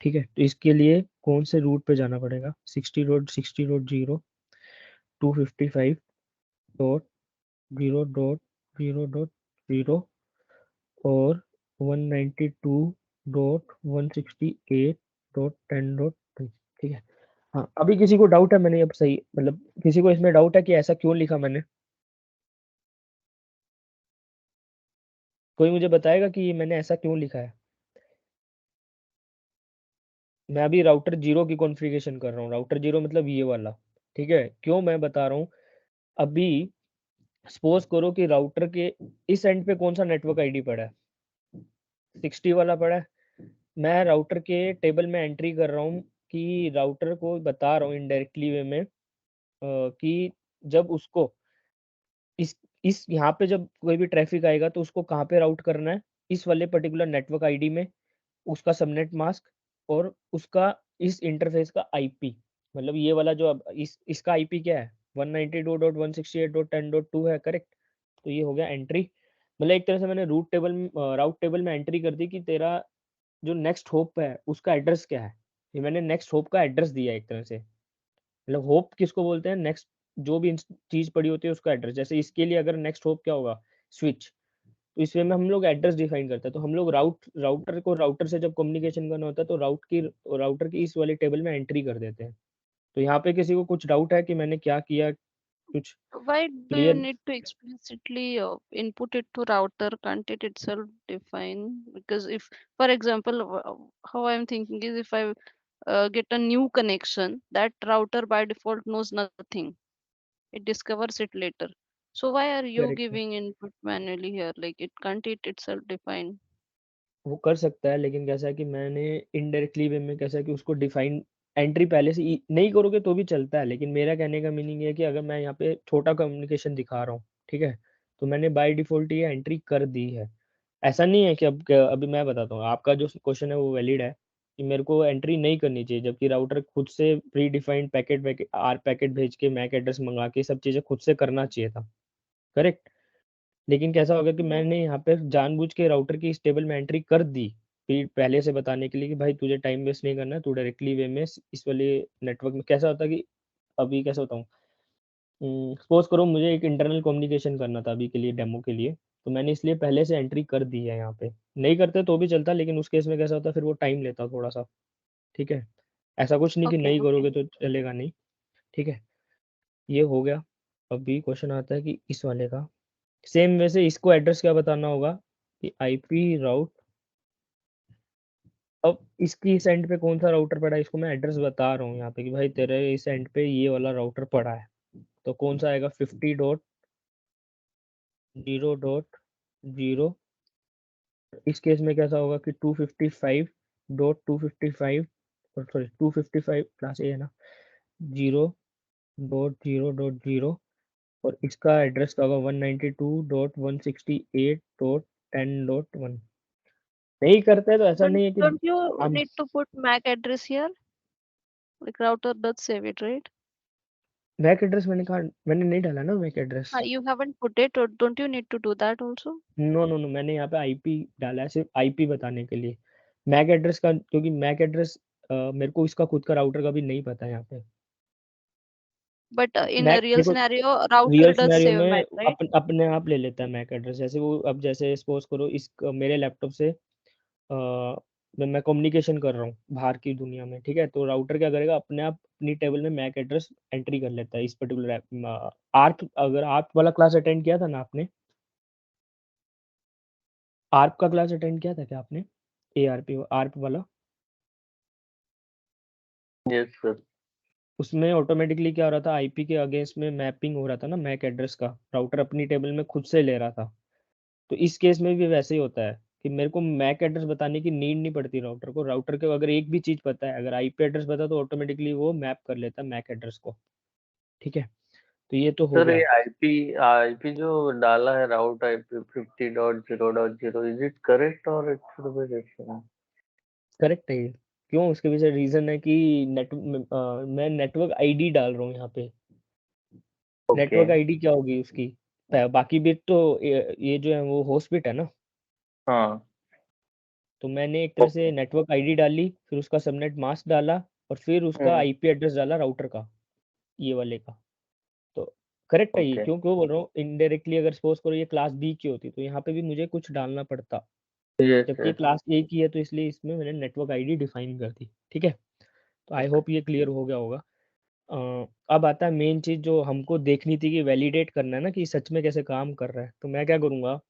ठीक है, तो इसके लिए कौन से रूट पे जाना पड़ेगा, 60.60.0.0.0.0 और 192.168.10.2। ठीक है, हाँ अभी किसी को डाउट है, मैंने अब सही मतलब किसी को इसमें डाउट है कि ऐसा क्यों लिखा मैंने, कोई मुझे बताएगा कि ये मैंने ऐसा क्यों लिखा है। मैं अभी राउटर जीरो की कॉन्फ़िगरेशन कर रहा हूँ, राउटर जीरो मतलब ये वाला। ठीक है, क्यों मैं बता रहा हूँ, अभी सपोज करो कि राउटर के इस एंड पे कौन सा नेटवर्क आईडी पड़ा है, 60 वाला पड़ा है। मैं राउटर के टेबल में एंट्री कर रहा हूँ कि राउटर को बता रहा हूँ इनडायरेक्टली वे में कि जब उसको इस यहाँ पे जब कोई भी ट्रैफिक आएगा तो उसको कहाँ पे राउट करना है, इस वाले पर्टिकुलर नेटवर्क आईडी में, उसका सबनेट मास्क और उसका इस इंटरफेस का IP। मतलब ये वाला जो अब इसका IP क्या है, 192.168.10.2 है, करेक्ट। तो ये हो गया एंट्री, मतलब एक तरह से मैंने राउट टेबल में एंट्री कर दी कि तेरा जो नेक्स्ट होप है उसका एड्रेस क्या है। ये मैंने नेक्स्ट होप का एड्रेस दिया एक तरह से, मतलब होप किसको बोलते हैं, नेक्स्ट जो भी चीज़ पड़ी होती है उसका एड्रेस। जैसे इसके लिए अगर नेक्स्ट होप क्या होगा, स्विच, तो इस वे में हम लोग एड्रेस डिफाइन करते हैं। तो हम लोग राउटर से जब कम्युनिकेशन करना होता है तो राउटर की इस वाले टेबल में एंट्री कर देते हैं। तो यहाँ पे किसी को कुछ डाउट है कि मैंने क्या किया, कुछ Why do you clear? need to explicitly input it to router? Can't it itself define? Because if, for example, how I'm thinking is if I get a new connection, that router by default knows nothing. It discovers it later. So why are you correct है, giving input manually here? Like it can't it itself define? वो कर सकता है, लेकिन कैसा है कि मैंने इनडायरेक्टली वे में कैसा है कि उसको डिफाइन एंट्री पहले से ही नहीं करोगे तो भी चलता है। लेकिन मेरा कहने का मीनिंग ये है कि अगर मैं यहाँ पे छोटा कम्युनिकेशन दिखा रहा हूँ, ठीक है, तो मैंने बाय डिफॉल्ट ये एंट्री कर दी है। ऐसा नहीं है कि अभी मैं बताता हूँ, आपका जो क्वेश्चन है वो वैलिड है कि मेरे को एंट्री नहीं करनी चाहिए, जबकि राउटर खुद से प्री डिफाइंड पैकेट भेज के मैक एड्रेस मंगा के सब चीज़ें खुद से करना चाहिए था, करेक्ट। लेकिन कैसा हो गया कि मैंने यहाँ पे जानबूझ के राउटर की इस टेबल में एंट्री कर दी, फिर पहले से बताने के लिए कि भाई तुझे टाइम वेस्ट नहीं करना है, तू डायरेक्टली वे में इस वाले नेटवर्क में। कैसा होता है कि अभी कैसा होता हूँ, सपोज करो मुझे एक इंटरनल कम्युनिकेशन करना था अभी के लिए, डेमो के लिए, तो मैंने इसलिए पहले से एंट्री कर दी है यहाँ पे। नहीं करते तो भी चलता, लेकिन उस केस में कैसा होता फिर वो टाइम लेता थोड़ा सा, ठीक है। ऐसा कुछ नहीं कि Okay, नहीं okay. करोगे तो चलेगा नहीं, ठीक है। ये हो गया। अभी क्वेश्चन आता है कि इस वाले का सेम वैसे इसको एड्रेस क्या बताना होगा कि आईपी राउट। अब इसकी इस एंड पे कौन सा राउटर पड़ा है, इसको मैं एड्रेस बता रहा हूँ यहाँ पे कि भाई तेरे इस एंड पे ये वाला राउटर पड़ा है। तो कौन सा आएगा, 50.0.0। इस केस में कैसा होगा कि 255.255, और सॉरी 255 क्लास ए है ना, 0.0.0, और इसका एड्रेस का होगा 192.168.10.1। नहीं करते तो ऐसा नहीं है कि Don't you हम need to put MAC address here? Like router does save it, right? MAC address मैंने नहीं डाला ना MAC address. You haven't put it, or don't you need to do that also? No no no, मैंने यहाँ पे IP डाला है सिर्फ आईपी बताने के लिए। मैक एड्रेस का, क्योंकि मैक एड्रेस मेरे को इसका खुद का राउटर का भी नहीं पता है यहाँ पे। But in a MAC real देखो, scenario, router real does scenario save में MAC, right? अपने आप ले लेता है मैक एड्रेस। जैसे वो अब जैसे सपोज करो इस मेरे लैपटॉप से मैं कम्युनिकेशन कर रहा हूँ बाहर की दुनिया में, ठीक है, तो राउटर क्या करेगा, अपने आप अपनी टेबल में मैक एड्रेस एंट्री कर लेता है इस पर्टिकुलर आर्प। अगर आर्प वाला क्लास अटेंड किया था ना आपने, आर्प का क्लास अटेंड किया था क्या आपने, एआरपी आर्प वाला, यस सर। उसमें ऑटोमेटिकली क्या हो रहा था, आईपी के अगेंस्ट में मैपिंग हो रहा था ना मैक एड्रेस का, राउटर अपनी टेबल में खुद से ले रहा था। तो इस केस में भी वैसे ही होता है कि मेरे को मैक एड्रेस बताने की नीड नहीं पड़ती राउटर को। राउटर को अगर एक भी चीज़ पता है, अगर आईपी एड्रेस पता तो ऑटोमेटिकली वो मैप कर लेता है मैक एड्रेस को, ठीक है। तो ये तो हो सर गया। ये आईपी आईपी जो डाला है, राउट आईपी 50.0.0, इज इट करेक्ट और it should be different? Correct है ये। क्यों, उसके पीछे रीजन है कि मैं नेटवर्क आईडी डाल रहा हूँ यहाँ पे। ओके। नेटवर्क आईडी क्या होगी उसकी, बाकी बिट तो ये जो है वो होस्ट बिट है ना। हाँ। तो मैंने एक तरह से नेटवर्क आईडी डाली, फिर उसका सबनेट मास्क डाला, और फिर उसका हम्म। आईपी एड्रेस डाला राउटर का, ये वाले का। तो करेक्ट है ये। ओके। क्यों क्यों बोल रहा हूँ, इनडायरेक्टली अगर सपोज करो ये क्लास बी की होती तो यहाँ पे भी मुझे कुछ डालना पड़ता, यस जबकि ये यस। क्लास ए की है तो इसलिए इसमें मैंने नेटवर्क आईडी डिफाइन कर दी, ठीक है। तो आई होप ये क्लियर हो गया होगा। अब आता है मेन चीज़ जो हमको देखनी थी कि वैलिडेट करना है ना कि सच में कैसे काम कर रहा है। तो मैं क्या करूँगा,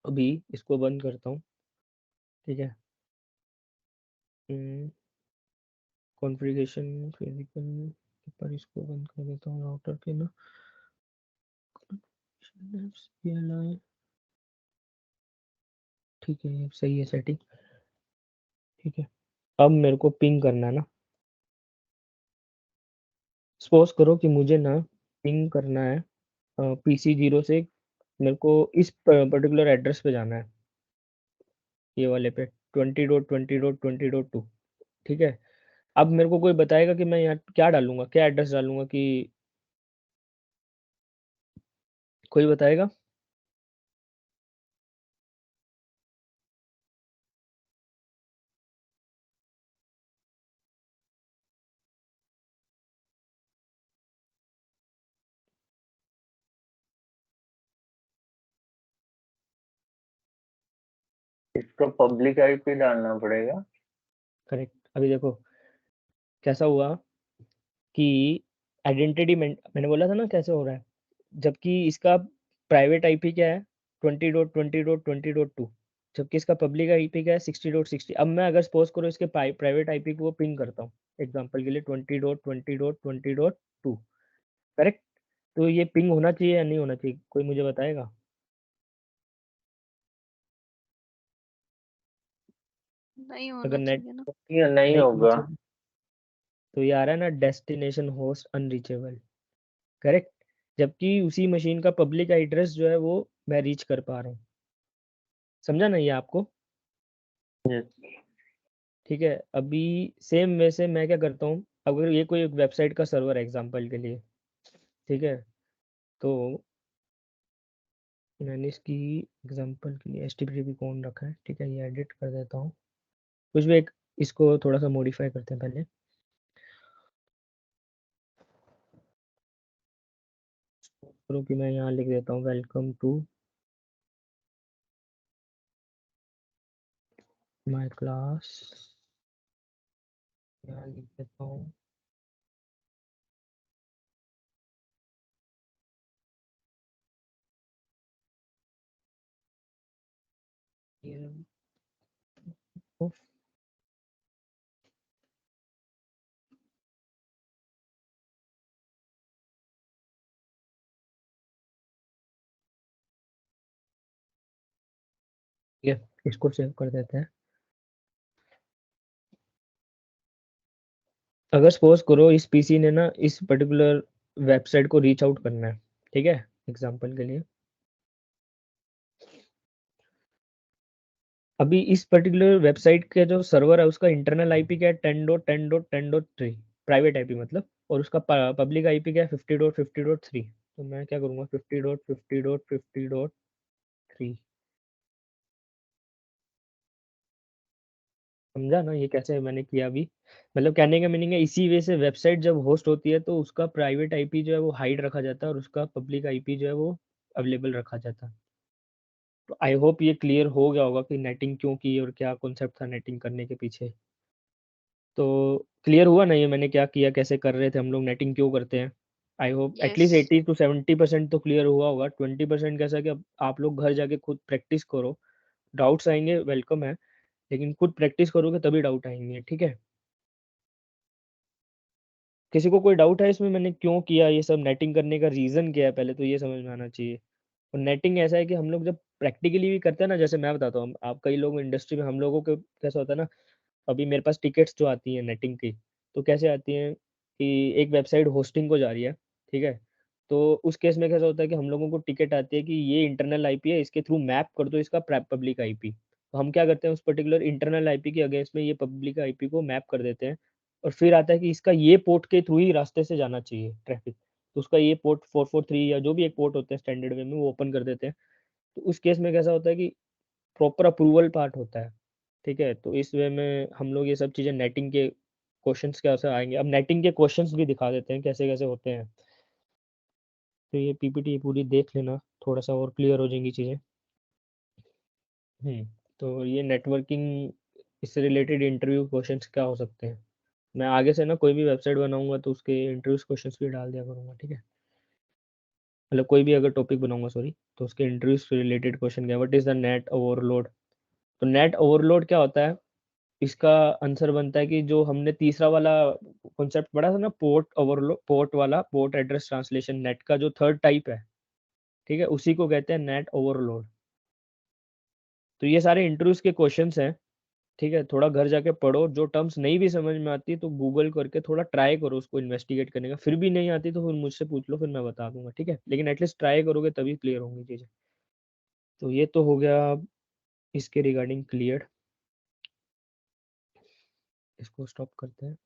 अभी इसको बंद करता हूँ, ठीक है। कॉन्फ़िगरेशन फिजिकल पर इसको बंद कर देता हूँ राउटर के ना, ठीक है, ये सही है सेटिंग, ठीक है। अब मेरे को पिंग करना है ना, सपोज करो कि मुझे ना पिंग करना है PC0 से, मेरे को इस पर्टिकुलर एड्रेस पे जाना है, ये वाले पे 20.20.20.2, ठीक है। अब मेरे को कोई बताएगा कि मैं यहाँ क्या डालूंगा, क्या एड्रेस डालूंगा, कि कोई बताएगा। इसका पब्लिक आईपी डालना पड़ेगा। करेक्ट। अभी देखो कैसा हुआ कि आइडेंटिटी मैंने बोला था ना कैसे हो रहा है, जबकि इसका प्राइवेट आईपी क्या है 20.20.20.2, जबकि इसका पब्लिक आईपी क्या है 60.60। अब मैं अगर सपोज करो इसके प्राइवेट आईपी को पिंग करता हूँ एग्जांपल के लिए 20.20.20.2, करेक्ट। तो ये पिंग होना चाहिए या नहीं होना चाहिए, कोई मुझे बताएगा? नहीं अगर होना नेट चाहिए ना। ये नहीं नहीं होगा। होना चाहिए, तो ये आ रहा है ना डेस्टिनेशन होस्ट अनरीचेबल, करेक्ट। जबकि उसी मशीन का पब्लिक एड्रेस जो है वो मैं रीच कर पा रहा हूँ। समझा ना ये आपको? Yes. ठीक है। अभी सेम वे से मैं क्या करता हूँ, अगर ये कोई वेबसाइट का सर्वर है एग्जांपल के लिए, ठीक है, तो मैंने इसकी एग्जांपल के लिए HTTP कौन रखा है, ठीक है, ये एडिट कर देता हूँ। कुछ भी एक इसको थोड़ा सा मॉडिफाई करते हैं पहले। करो कि मैं यहाँ लिख देता हूँ वेलकम टू माय क्लास, यहाँ लिख देता हूँ ये इसको सेव कर देते हैं। अगर सपोज करो इस पीसी ने ना इस पर्टिकुलर वेबसाइट को रीच आउट करना है, ठीक है, एग्जांपल के लिए अभी इस पर्टिकुलर वेबसाइट के जो सर्वर है उसका इंटरनल आईपी क्या है 10.10.10.3 प्राइवेट आईपी मतलब, और उसका पब्लिक आईपी क्या है 50.50.3। तो मैं क्या करूँगा 50.50.50.3। समझा ना ये कैसे मैंने किया अभी? मतलब कहने का मीनिंग है इसी वे से वेबसाइट जब होस्ट होती है तो उसका प्राइवेट आईपी जो है वो हाइड रखा जाता है और उसका पब्लिक आईपी जो है वो अवेलेबल रखा जाता है। तो आई होप ये क्लियर हो गया होगा कि नेटिंग क्यों की और क्या कॉन्सेप्ट था नेटिंग करने के पीछे। तो क्लियर हुआ ना ये मैंने क्या किया, कैसे कर रहे थे हम लोग, नेटिंग क्यों करते हैं? I hope at least yes. 80 to 70% तो क्लियर हुआ होगा। 20% कैसा कि अब आप लोग घर जाके खुद प्रैक्टिस करो। डाउट्स आएंगे वेलकम है, लेकिन खुद प्रैक्टिस करोगे तभी डाउट आएंगे, ठीक है। किसी को कोई डाउट है इसमें मैंने क्यों किया ये सब, नेटिंग करने का रीज़न क्या है, पहले तो ये समझ में आना चाहिए। और नेटिंग ऐसा है कि हम लोग जब प्रैक्टिकली भी करते हैं ना, जैसे मैं बताता हूँ, आप कई लोग इंडस्ट्री में, हम लोगों को कैसा होता है ना, अभी मेरे पास टिकट्स जो आती हैं नेटिंग की, तो कैसे आती हैं कि एक वेबसाइट होस्टिंग को जा रही है, ठीक है, तो उस केस में कैसा होता है कि हम लोगों को टिकट आती है कि ये इंटरनल आईपी है, इसके थ्रू मैप कर दो इसका पब्लिक आईपी। तो हम क्या करते हैं उस पर्टिकुलर इंटरनल आईपी के अगेंस्ट में ये पब्लिक आईपी को मैप कर देते हैं, और फिर आता है कि इसका ये पोर्ट के थ्रू ही रास्ते से जाना चाहिए ट्रैफिक, तो उसका ये पोर्ट 443 या जो भी एक पोर्ट होते हैं स्टैंडर्ड वे में वो ओपन कर देते हैं। तो उस केस में कैसा होता है कि प्रॉपर अप्रूवल पार्ट होता है, ठीक है। तो इस वे में हम लोग ये सब चीज़ें नेटिंग के क्वेश्चंस कैसे आएंगे, अब नेटिंग के क्वेश्चंस भी दिखा देते हैं कैसे कैसे होते हैं। तो ये पीपीटी पूरी देख लेना, थोड़ा सा और क्लियर हो जाएंगी चीज़ें। तो ये नेटवर्किंग, इससे रिलेटेड इंटरव्यू क्वेश्चंस क्या हो सकते हैं, मैं आगे से ना कोई भी वेबसाइट बनाऊंगा तो उसके इंटरव्यू क्वेश्चंस भी डाल दिया करूंगा, ठीक है। मतलब कोई भी अगर टॉपिक बनाऊंगा सॉरी, तो उसके इंटरव्यू से रिलेटेड क्वेश्चन क्या, what is the net overload. तो नेट ओवरलोड क्या होता है, इसका आंसर बनता है कि जो हमने तीसरा वाला कॉन्सेप्ट पढ़ा था ना, पोर्ट ओवरलोड, पोर्ट वाला, पोर्ट एड्रेस ट्रांसलेशन, नेट का जो थर्ड टाइप है, ठीक है, उसी को कहते हैं नेट ओवरलोड। तो ये सारे इंटरव्यूज के क्वेश्चंस हैं, ठीक है। थोड़ा घर जाके पढ़ो, जो टर्म्स नहीं भी समझ में आती तो गूगल करके थोड़ा ट्राई करो उसको इन्वेस्टिगेट करने का, फिर भी नहीं आती तो फिर मुझसे पूछ लो, फिर मैं बता दूंगा, ठीक है, लेकिन एटलीस्ट ट्राई करोगे तभी क्लियर होंगी चीज़ें। तो ये तो हो गया इसके रिगार्डिंग क्लियर, इसको स्टॉप करते हैं।